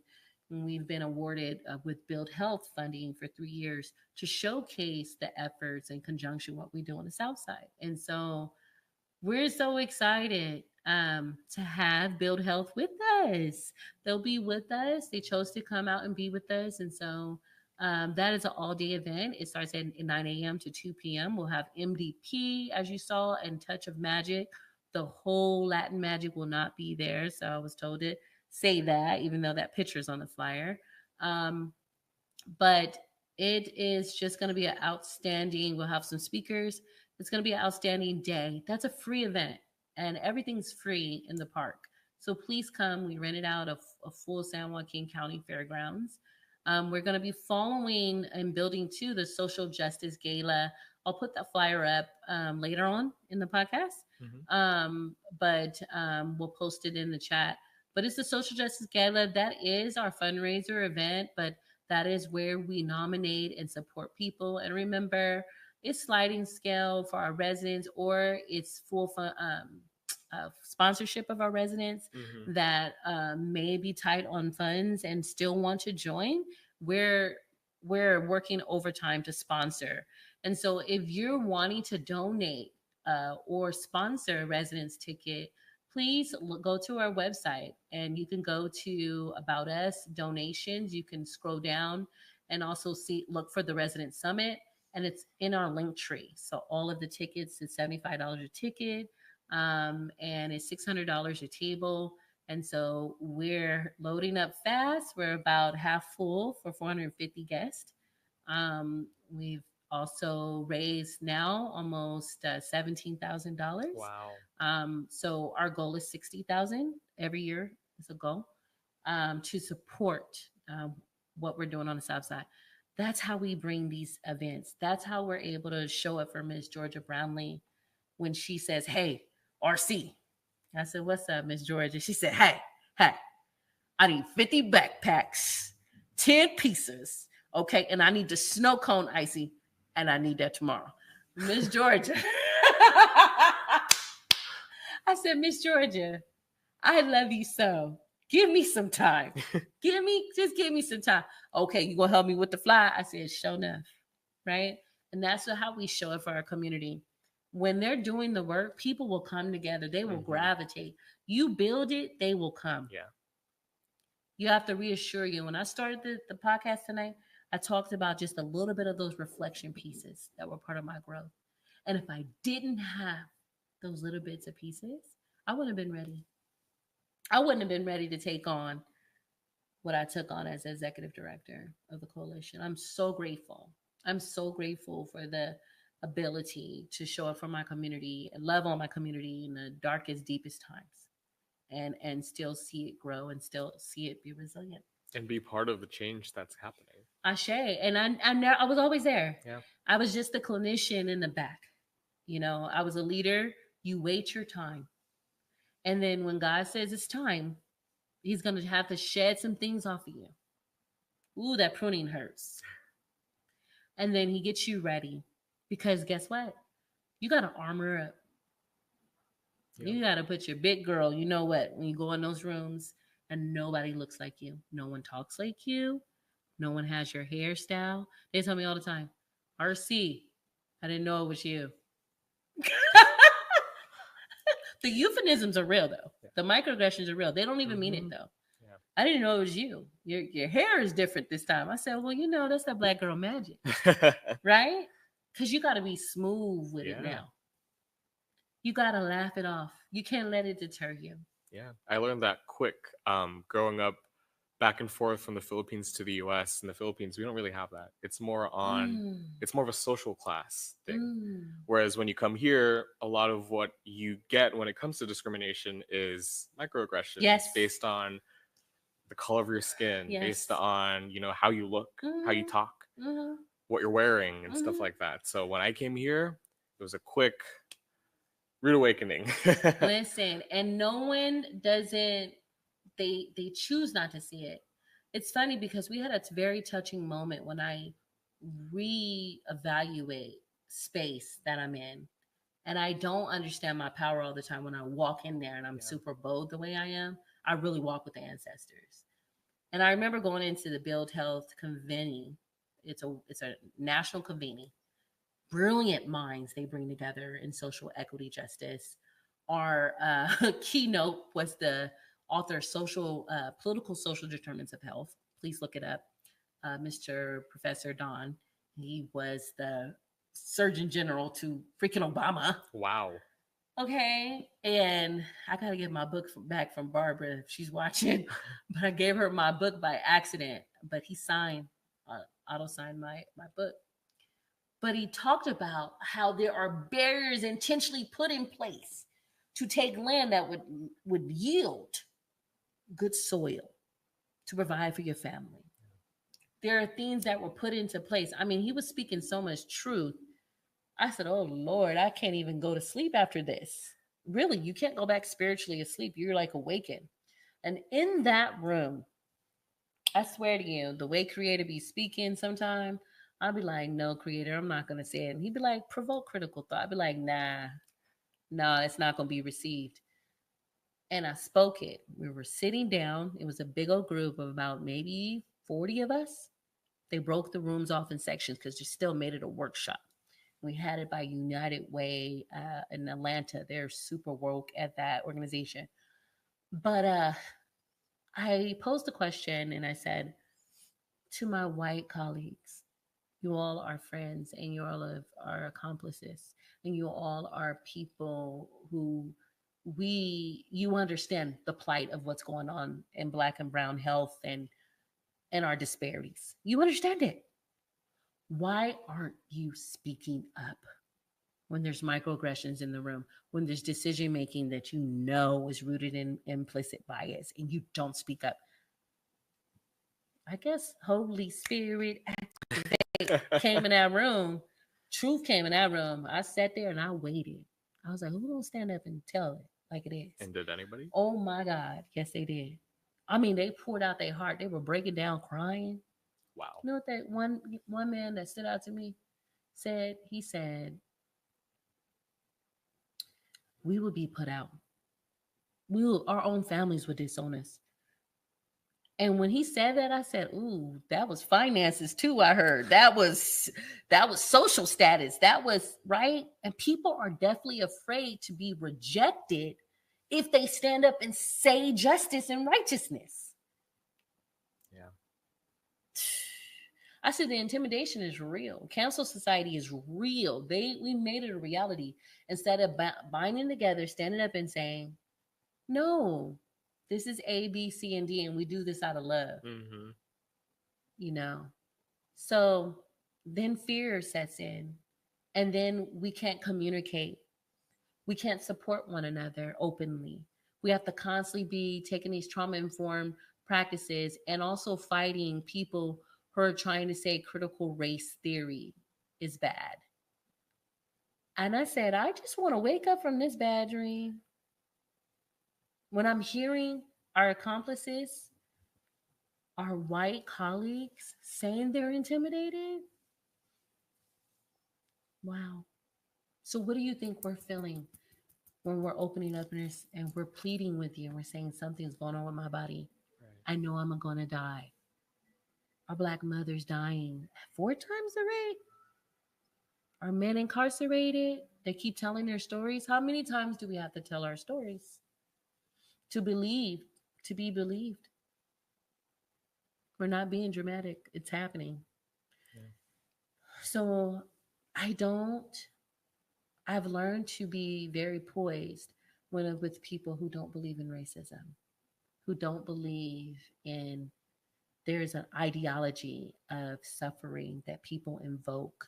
[SPEAKER 1] we've been awarded with Build Health funding for 3 years to showcase the efforts in conjunction what we do on the South Side. And so we're so excited to have Build Health with us. They'll be with us. They chose to come out and be with us. And so that is an all-day event. It starts at 9 a.m. to 2 p.m. We'll have MDP, as you saw, and Touch of Magic. The whole Latin Magic will not be there. So I was told to say that, even though that picture's on the flyer. But it is just going to be an outstanding, we'll have some speakers. It's going to be an outstanding day. That's a free event, and everything's free in the park. So please come. We rented out a full San Joaquin County Fairgrounds. We're going to be following and building to the Social Justice Gala. I'll put that flyer up later on in the podcast, but we'll post it in the chat. But it's the Social Justice Gala. That is our fundraiser event, but that is where we nominate and support people. And remember, it's sliding scale for our residents, or it's full sponsorship of our residents that may be tight on funds and still want to join. We're working overtime to sponsor. And so if you're wanting to donate or sponsor a residence ticket, please go to our website, and you can go to About Us, donations. You can scroll down and also look for the Resident Summit, and it's in our link tree. So all of the tickets is $75 a ticket, and it's $600 a table. And so we're loading up fast. We're about half full for 450 guests. We've also raised now almost $17,000.
[SPEAKER 2] Wow.
[SPEAKER 1] So our goal is 60,000 every year is a goal to support what we're doing on the South Side. That's how we bring these events. That's how we're able to show up for Miss Georgia Brownlee when she says, "Hey, RC." I said, "What's up, Miss Georgia?" She said, hey, I need 50 backpacks, 10 pieces, okay? And I need the snow cone icy, and I need that tomorrow. Miss Georgia. I said, "Miss Georgia, I love you so. Give me some time. Give me some time." "Okay, you gonna help me with the fly?" I said, "Sure enough," right? And that's how we show it for our community. When they're doing the work, people will come together. They will gravitate. You build it, they will come.
[SPEAKER 2] Yeah.
[SPEAKER 1] You have to reassure you. When I started the podcast tonight, I talked about just a little bit of those reflection pieces that were part of my growth. And if I didn't have those little bits of pieces, I wouldn't have been ready. I wouldn't have been ready to take on what I took on as executive director of the coalition. I'm so grateful. I'm so grateful for the ability to show up for my community and love on my community in the darkest, deepest times, and still see it grow and still see it be resilient
[SPEAKER 2] and be part of the change that's happening.
[SPEAKER 1] Ashe. And I was always there.
[SPEAKER 2] Yeah.
[SPEAKER 1] I was just the clinician in the back. You know, I was a leader. You wait your time. And then when God says it's time, he's going to have to shed some things off of you. Ooh, that pruning hurts. And then he gets you ready. Because guess what? You got to armor up. Yeah. You got to put your big girl, you know what, when you go in those rooms and nobody looks like you. No one talks like you. No one has your hairstyle. They tell me all the time, RC, I didn't know it was you. The euphemisms are real, though. Yeah. The microaggressions are real. They don't even mean it, though. Yeah. I didn't know it was you. Your hair is different this time. I said, well, you know, that's that black girl magic. Right? Because you got to be smooth with it now. You got to laugh it off. You can't let it deter you.
[SPEAKER 2] Yeah. I learned that quick growing up back and forth from the Philippines to the US. In the Philippines, we don't really have that. It's more it's more of a social class thing. Whereas when you come here, a lot of what you get when it comes to discrimination is microaggressions based on the color of your skin, based on, you know, how you look, how you talk, what you're wearing and stuff like that. So when I came here, it was a quick rude awakening.
[SPEAKER 1] Listen, and no one doesn't, they choose not to see it. It's funny because we had a very touching moment when I reevaluate space that I'm in. And I don't understand my power all the time when I walk in there and I'm super bold the way I am. I really walk with the ancestors. And I remember going into the Build Health convening. It's a national convening. Brilliant minds they bring together in social equity justice. Our keynote was the author of Political Social Determinants of Health. Please look it up. Mr. Professor Don. He was the Surgeon General to freaking Obama.
[SPEAKER 2] Wow.
[SPEAKER 1] Okay. And I got to get my book back from Barbara if she's watching. But I gave her my book by accident. But he auto-signed my book. But he talked about how there are barriers intentionally put in place to take land that would yield good soil to provide for your family. There are things that were put into place. I mean, he was speaking so much truth. I said, oh, Lord, I can't even go to sleep after this. Really, you can't go back spiritually asleep. You're like awakened. And in that room, I swear to you, the way Creator be speaking sometime, I'll be like, no, Creator, I'm not going to say it. And he'd be like, provoke critical thought. I'd be like, nah, it's not going to be received. And I spoke it. We were sitting down. It was a big old group of about maybe 40 of us. They broke the rooms off in sections because they still made it a workshop. We had it by United Way in Atlanta. They're super woke at that organization. But I posed a question and I said to my white colleagues, you all are friends and you all are accomplices and you all are people who you understand the plight of what's going on in Black and brown health and our disparities. You understand it. Why aren't you speaking up when there's microaggressions in the room, when there's decision making that you know is rooted in implicit bias and you don't speak up? I guess Holy Spirit came in that room. Truth came in that room. I sat there and I waited. I was like, who gonna stand up and tell it like it is?
[SPEAKER 2] And did anybody?
[SPEAKER 1] Oh my God. Yes, they did. I mean, they poured out their heart. They were breaking down, crying.
[SPEAKER 2] Wow.
[SPEAKER 1] You know what that one man that stood out to me said? He said, we would be put out. Our own families would disown us. And when he said that, I said, ooh, that was finances too, I heard. That was social status. That was, right? And people are definitely afraid to be rejected if they stand up and say justice and righteousness.
[SPEAKER 2] Yeah.
[SPEAKER 1] I said the intimidation is real. Cancel society is real. We made it a reality. Instead of binding together, standing up and saying, no, This is A, B, C, and D, and we do this out of love,
[SPEAKER 2] Mm-hmm.
[SPEAKER 1] you know? So then fear sets in, and then we can't communicate. We can't support one another openly. We have to constantly be taking these trauma informed practices and also fighting people who are trying to say critical race theory is bad. And I said, I just want to wake up from this bad dream. When I'm hearing our accomplices, our white colleagues saying they're intimidated, wow. So, what do you think we're feeling when we're opening up and we're pleading with you and we're saying something's going on with my body?
[SPEAKER 2] Right.
[SPEAKER 1] I know I'm going to die. Our Black mothers dying 4 times the rate. Our men incarcerated. They keep telling their stories. How many times do we have to tell our stories to believe, to be believed? We're not being dramatic. It's happening.
[SPEAKER 2] Yeah.
[SPEAKER 1] So I don't, I've learned to be very poised when I'm with people who don't believe in racism, who don't believe in there's an ideology of suffering that people invoke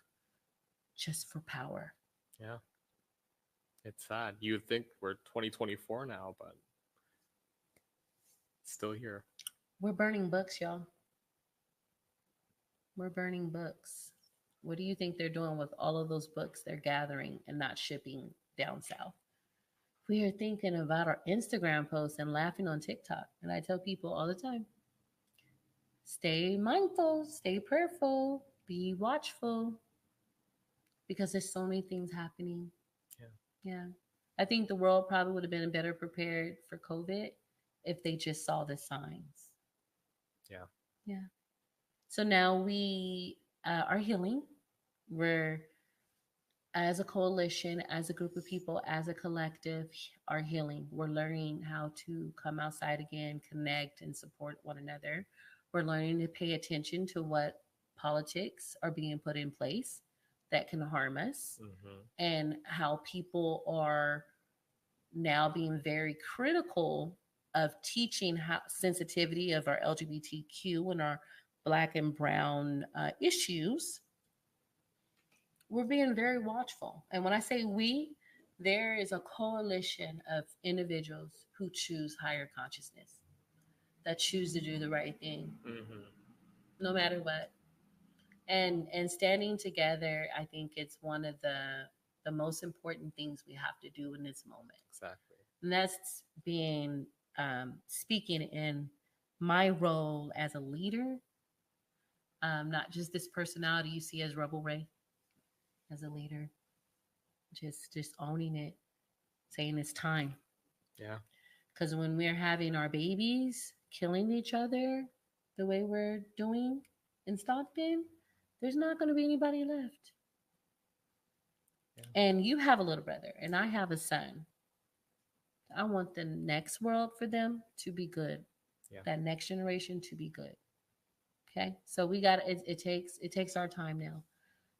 [SPEAKER 1] just for power.
[SPEAKER 2] Yeah. It's sad. You would think we're 2024 now, but it's still here.
[SPEAKER 1] We're burning books, y'all. We're burning books. What do you think they're doing with all of those books they're gathering and not shipping down south? We are thinking about our Instagram posts and laughing on TikTok. And I tell people all the time, stay mindful, stay prayerful, be watchful, because there's so many things happening.
[SPEAKER 2] Yeah.
[SPEAKER 1] Yeah. I think the world probably would have been better prepared for COVID if they just saw the signs.
[SPEAKER 2] Yeah.
[SPEAKER 1] Yeah. So now we are healing. We're, as a coalition, as a group of people, as a collective, are healing. We're learning how to come outside again, connect, and support one another. We're learning to pay attention to what politics are being put in place that can harm us,
[SPEAKER 2] Mm-hmm.
[SPEAKER 1] and how people are now being very critical of teaching how sensitivity of our LGBTQ and our Black and Brown issues. We're being very watchful. And when I say we, there is a coalition of individuals who choose higher consciousness, that choose to do the right thing,
[SPEAKER 2] Mm-hmm.
[SPEAKER 1] no matter what. And standing together, I think it's one of the most important things we have to do in this moment.
[SPEAKER 2] Exactly.
[SPEAKER 1] And that's being speaking in my role as a leader, not just this personality you see as Rebel Ray, as a leader, just owning it, saying it's time.
[SPEAKER 2] Yeah.
[SPEAKER 1] Because when we're having our babies killing each other the way we're doing in Stockton, there's not going to be anybody left.
[SPEAKER 2] Yeah.
[SPEAKER 1] And you have a little brother, and I have a son. I want the next world for them to be good.
[SPEAKER 2] Yeah.
[SPEAKER 1] That next generation to be good. Okay, so we got it. It takes our time now,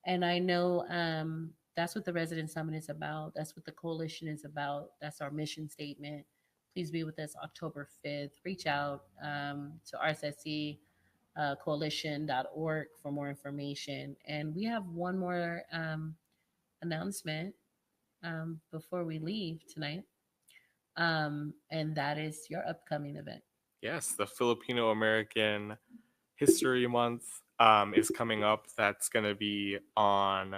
[SPEAKER 1] and I know that's what the Resident Summit is about. That's what the coalition is about. That's our mission statement. Please be with us October 5th. Reach out to RSSC coalition.org for more information. And we have one more announcement before we leave tonight, and that is your upcoming event.
[SPEAKER 2] Yes, the Filipino American History Month is coming up. That's going to be on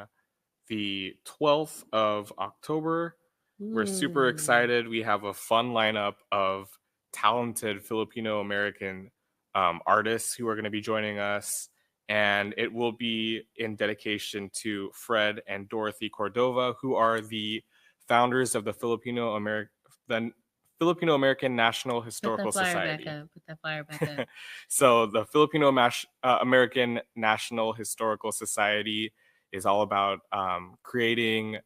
[SPEAKER 2] the 12th of October. We're super excited. We have a fun lineup of talented Filipino American artists who are going to be joining us. And it will be in dedication to Fred and Dorothy Cordova, who are the founders of the Filipino American National Historical Society.
[SPEAKER 1] Put that flyer back up.
[SPEAKER 2] So the Filipino American National Historical Society is all about creating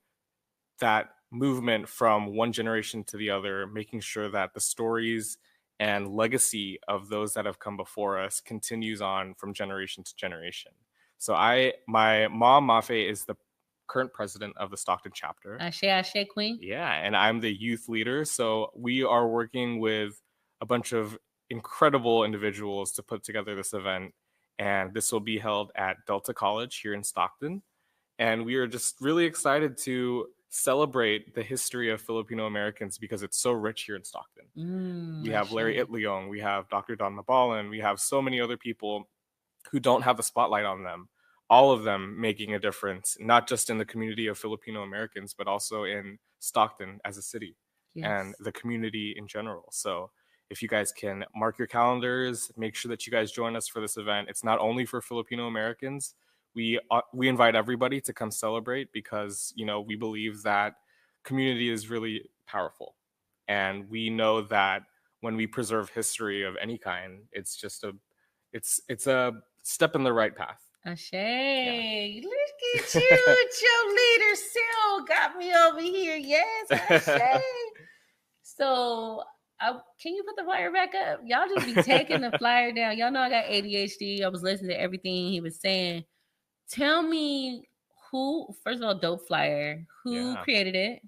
[SPEAKER 2] that movement from one generation to the other, making sure that the stories and legacy of those that have come before us continues on from generation to generation. So my mom, Mafae, is the current president of the Stockton chapter.
[SPEAKER 1] Ashe, Ashe, Queen.
[SPEAKER 2] Yeah, and I'm the youth leader. So we are working with a bunch of incredible individuals to put together this event. And this will be held at Delta College here in Stockton. And we are just really excited to celebrate the history of Filipino Americans because it's so rich here in Stockton. We have Larry Itliong, we have Dr. Don Nabalan, we have so many other people who don't have the spotlight on them. All of them making a difference, not just in the community of Filipino Americans, but also in Stockton as a city and the community in general. So if you guys can mark your calendars, make sure that you guys join us for this event. It's not only for Filipino Americans. We invite everybody to come celebrate because, you know, we believe that community is really powerful. And we know that when we preserve history of any kind, it's just it's a step in the right path.
[SPEAKER 1] Ashe, look at you, your leader still got me over here. Yes, Ashe. So, can you put the flyer back up? Y'all just be taking the flyer down. Y'all know I got ADHD. I was listening to everything he was saying. Tell me who, first of all, dope flyer. Who created it?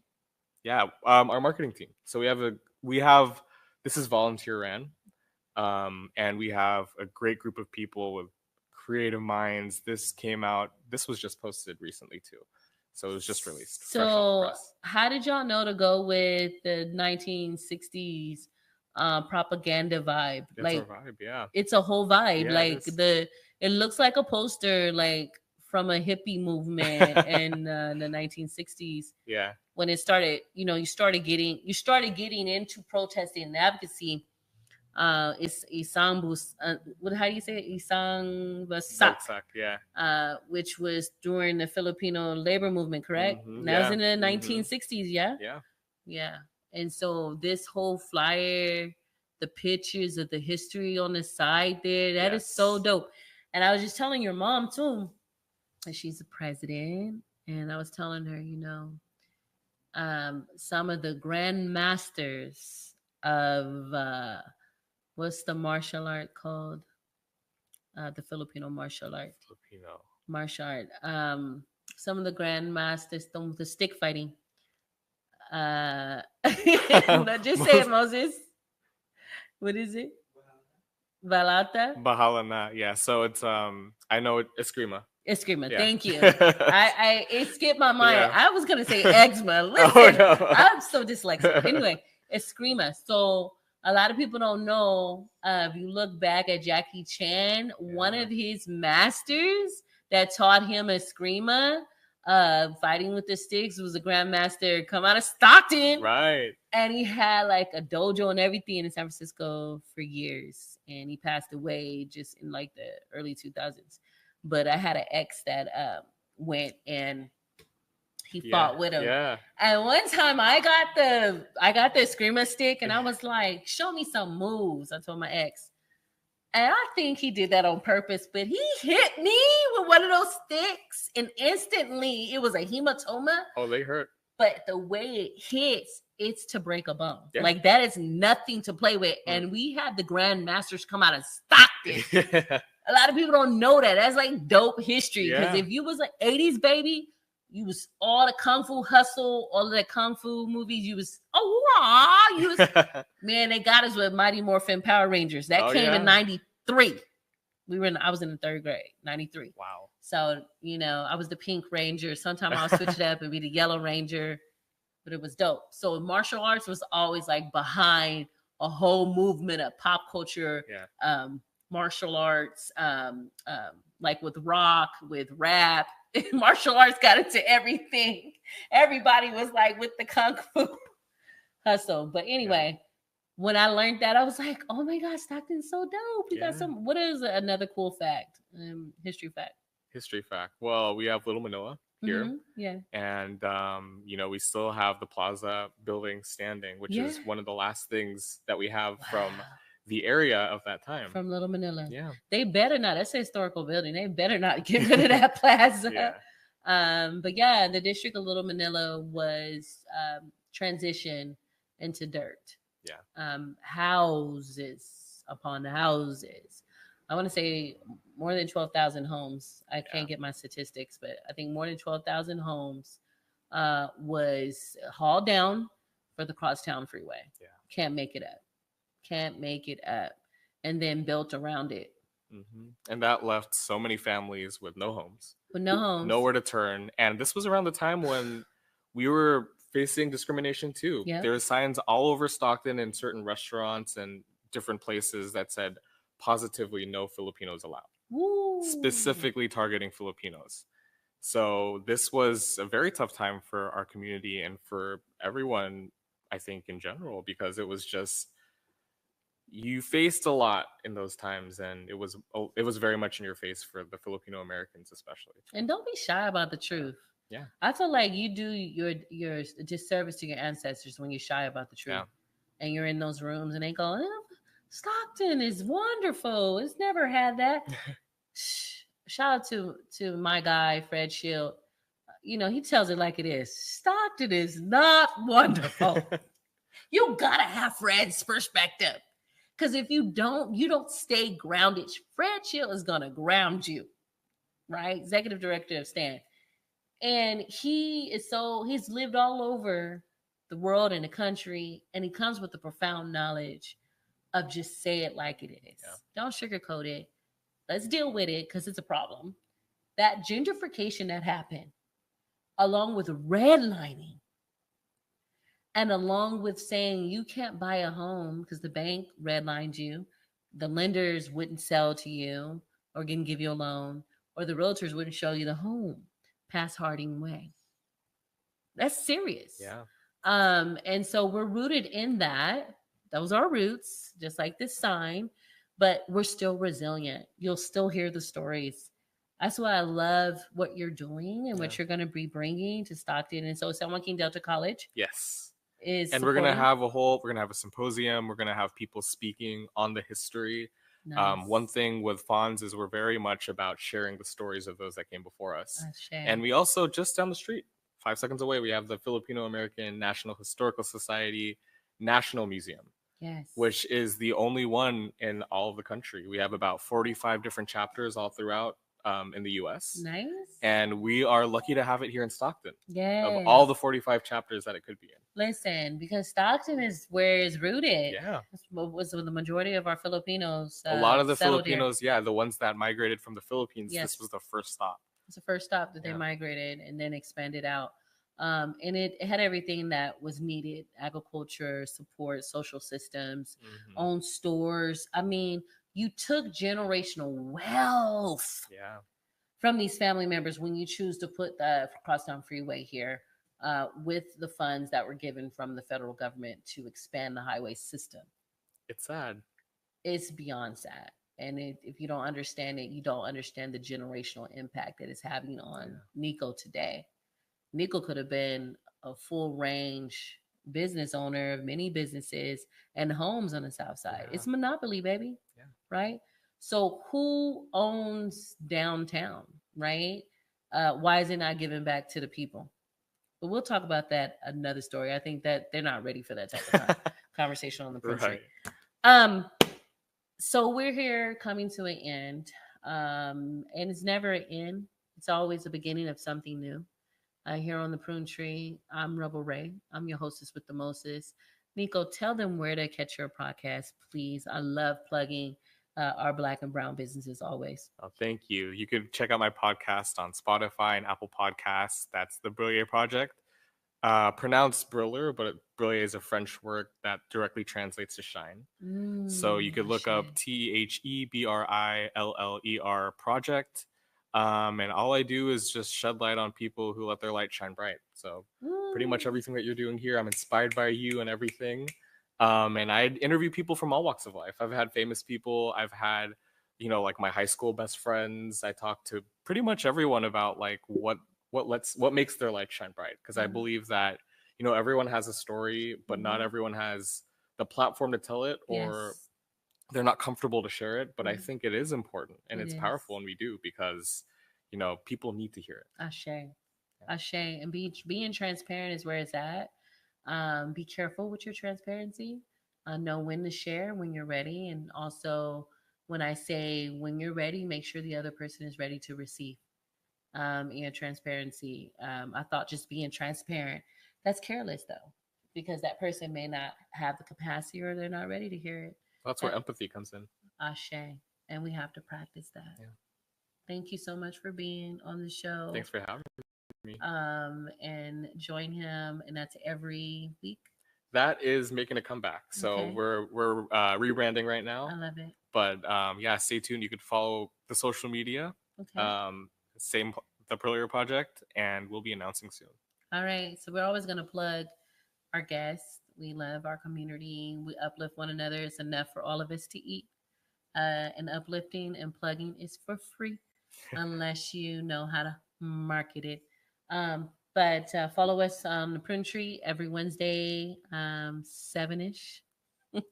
[SPEAKER 2] Yeah, our marketing team. So we have this is volunteer ran, and we have a great group of people with creative minds. This was just posted recently too. So it was just released.
[SPEAKER 1] So how did y'all know to go with the 1960s propaganda vibe?
[SPEAKER 2] It's like, our vibe, yeah.
[SPEAKER 1] It's a whole vibe. Yeah, it looks like a poster like from a hippie movement in the 1960s.
[SPEAKER 2] Yeah.
[SPEAKER 1] When it started, you started getting into protesting and advocacy. It's Isang how do you say it? Isang Basak,
[SPEAKER 2] yeah.
[SPEAKER 1] Which was during the Filipino labor movement, correct? Mm-hmm. That was in the 1960s, yeah?
[SPEAKER 2] Yeah.
[SPEAKER 1] Yeah. And so this whole flyer, the pictures of the history on the side there, that is so dope. And I was just telling your mom too, that she's the president, and I was telling her, some of the grand masters of what's the martial art called? The Filipino martial art. Martial art. Some of the grand masters, the stick fighting. Just say it, Moses. What is it? Balata?
[SPEAKER 2] Bahala, yeah. So it's I know Eskrima.
[SPEAKER 1] Eskrima, yeah. Thank you. It skipped my mind. Yeah. I was gonna say eczema. Listen, I'm so dyslexic. Anyway, Eskrima. So a lot of people don't know. If you look back at Jackie Chan, one of his masters that taught him Eskrima, fighting with the sticks, was a grandmaster come out of Stockton.
[SPEAKER 2] Right.
[SPEAKER 1] And he had like a dojo and everything in San Francisco for years. And he passed away just in like the early 2000s. But I had an ex that went and he fought with him.
[SPEAKER 2] Yeah.
[SPEAKER 1] And one time I got the Eskrima stick and I was like, show me some moves. I told my ex. And I think he did that on purpose, but he hit me with one of those sticks and instantly it was a hematoma.
[SPEAKER 2] Oh, they hurt.
[SPEAKER 1] But the way it hits, it's to break a bone. Yeah. Like that is nothing to play with. And we had the Grand Masters come out of Stockton. A lot of people don't know that. That's like dope history. Because if you was an 80s baby, you was all the Kung Fu Hustle, all of the Kung Fu movies. You was, man, they got us with Mighty Morphin Power Rangers. That came in 93. I was in the third grade, 93.
[SPEAKER 2] Wow.
[SPEAKER 1] So, I was the Pink Ranger. Sometimes I'll switch it up and be the Yellow Ranger, but it was dope. So martial arts was always like behind a whole movement of pop culture, martial arts, like with rock, with rap. Martial arts got into everything. Everybody was like with the Kung Fu Hustle. But anyway, when I learned that, I was like, oh my God, Stockton's so dope. We got what is another cool fact? History fact.
[SPEAKER 2] History fact. Well, we have Little Manila here.
[SPEAKER 1] Mm-hmm. Yeah.
[SPEAKER 2] And, we still have the Plaza building standing, which is one of the last things that we have from the area of that time.
[SPEAKER 1] From Little Manila.
[SPEAKER 2] Yeah.
[SPEAKER 1] They better not. That's a historical building. They better not get rid of that plaza. But yeah, the district of Little Manila was transitioned into dirt.
[SPEAKER 2] Yeah.
[SPEAKER 1] Houses upon houses. I want to say more than 12,000 homes. I can't get my statistics, but I think more than 12,000 homes was hauled down for the Crosstown Freeway.
[SPEAKER 2] Yeah.
[SPEAKER 1] Can't make it up. can't make it up, and then built around it
[SPEAKER 2] And that left so many families with no homes,
[SPEAKER 1] with no homes.
[SPEAKER 2] nowhere to turn. And this was around the time when we were facing discrimination too.
[SPEAKER 1] Yep.
[SPEAKER 2] There were signs all over Stockton in certain restaurants and different places that said positively no Filipinos allowed,
[SPEAKER 1] Woo.
[SPEAKER 2] specifically targeting Filipinos. So this was a very tough time for our community and for everyone, I think, in general, because it was just, you faced a lot in those times, and it was very much in your face for the Filipino Americans especially.
[SPEAKER 1] And don't be shy about the truth.
[SPEAKER 2] Yeah.
[SPEAKER 1] I feel like you do your disservice to your ancestors when you're shy about the truth.
[SPEAKER 2] Yeah.
[SPEAKER 1] And you're in those rooms and they go, oh, Stockton is wonderful. It's never had that. Shout out to my guy, Fred Shield. You know, he tells it like it is. Stockton is not wonderful. You gotta have Fred's perspective. Because if you don't stay grounded. Fred Shield is gonna ground you, right? Executive Director of Stan. And he's lived all over the world and the country, and he comes with the profound knowledge of just say it like it is. Yeah. Don't sugarcoat it. Let's deal with it because it's a problem. That gentrification that happened, along with redlining, and along with saying you can't buy a home because the bank redlined you, the lenders wouldn't sell to you or didn't give you a loan, or the realtors wouldn't show you the home past Harding Way. That's serious.
[SPEAKER 2] Yeah.
[SPEAKER 1] And so we're rooted in that. Those are roots, just like this sign, but we're still resilient. You'll still hear the stories. That's why I love what you're doing and what you're going to be bringing to Stockton. And so San Joaquin Delta College.
[SPEAKER 2] Yes.
[SPEAKER 1] Is
[SPEAKER 2] and
[SPEAKER 1] supporting.
[SPEAKER 2] we're going to have a symposium. We're going to have people speaking on the history. Nice. One thing with Fonz is we're very much about sharing the stories of those that came before us. And we also, just down the street, 5 seconds away, we have the Filipino American National Historical Society National Museum.
[SPEAKER 1] Yes.
[SPEAKER 2] Which is the only one in all of the country. We have about 45 different chapters all throughout in the U.S.
[SPEAKER 1] Nice.
[SPEAKER 2] And we are lucky to have it here in Stockton.
[SPEAKER 1] Yes.
[SPEAKER 2] Of all the 45 chapters that it could be in.
[SPEAKER 1] Listen, because Stockton is where it's rooted.
[SPEAKER 2] Yeah.
[SPEAKER 1] Was the majority of our Filipinos.
[SPEAKER 2] A lot of the Filipinos, the ones that migrated from the Philippines, this was the first stop.
[SPEAKER 1] It's the first stop that they migrated and then expanded out. And it had everything that was needed: agriculture, support, social systems, own stores. I mean, you took generational wealth from these family members when you choose to put the Crosstown Freeway here with the funds that were given from the federal government to expand the highway system.
[SPEAKER 2] It's sad.
[SPEAKER 1] It's beyond sad. And if you don't understand it, you don't understand the generational impact that it's having on Nico today. Nico could have been a full range business owner of many businesses and homes on the South Side. Yeah. It's monopoly, baby. Yeah. Right? So who owns downtown, right? Why is it not given back to the people? But we'll talk about that another story. I think that they're not ready for that type of conversation on the Pruned Tree. So we're here coming to an end. And it's never an end. It's always the beginning of something new. Here on the Pruned Tree, I'm Rebel Ray. I'm your hostess with the mostest. Nico, tell them where to catch your podcast, please. I love plugging our Black and Brown businesses always.
[SPEAKER 2] Oh, thank you. You can check out my podcast on Spotify and Apple Podcasts. That's the Briller Project. Pronounced Briller, but Briller is a French word that directly translates to shine. So you could look up THEBRILLER Project. And all I do is just shed light on people who let their light shine bright. So pretty much everything that you're doing here, I'm inspired by you and everything. And I interview people from all walks of life. I've had famous people. I've had, like my high school best friends. I talk to pretty much everyone about like what makes their light shine bright. Because I believe that, everyone has a story, but not everyone has the platform to tell it, or they're not comfortable to share it. But I think it is important and it's powerful, and we do, because people need to hear it.
[SPEAKER 1] Ashe. And being transparent is where it's at. Be careful with your transparency. Know when to share when you're ready, and also when I say when you're ready, make sure the other person is ready to receive your transparency. I thought just being transparent, that's careless though. because that person may not have the capacity or they're not ready to hear it.
[SPEAKER 2] That's where empathy comes in.
[SPEAKER 1] Ashe. And we have to practice that.
[SPEAKER 2] Yeah.
[SPEAKER 1] Thank you so much for being on the show.
[SPEAKER 2] Thanks for having me.
[SPEAKER 1] And join him, and that's every week.
[SPEAKER 2] That is making a comeback. So
[SPEAKER 1] Okay.
[SPEAKER 2] we're rebranding right now.
[SPEAKER 1] I love it.
[SPEAKER 2] But yeah, stay tuned. You could follow the social media.
[SPEAKER 1] Okay.
[SPEAKER 2] Same the Briller Project, and we'll be announcing soon.
[SPEAKER 1] All right. So we're always going to plug our guests. We love our community. We uplift one another. It's enough for all of us to eat. And uplifting and plugging is for free unless you know how to market it. But follow us on the Pruned Tree every Wednesday, 7-ish.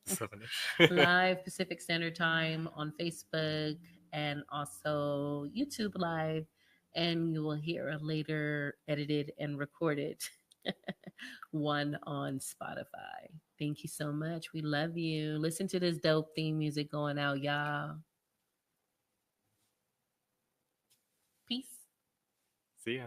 [SPEAKER 2] 7-ish.
[SPEAKER 1] Live Pacific Standard Time on Facebook and also YouTube Live. And you will hear a later edited and recorded one on Spotify. Thank you so much. We love you. Listen to this dope theme music going out, y'all. Peace.
[SPEAKER 2] See ya.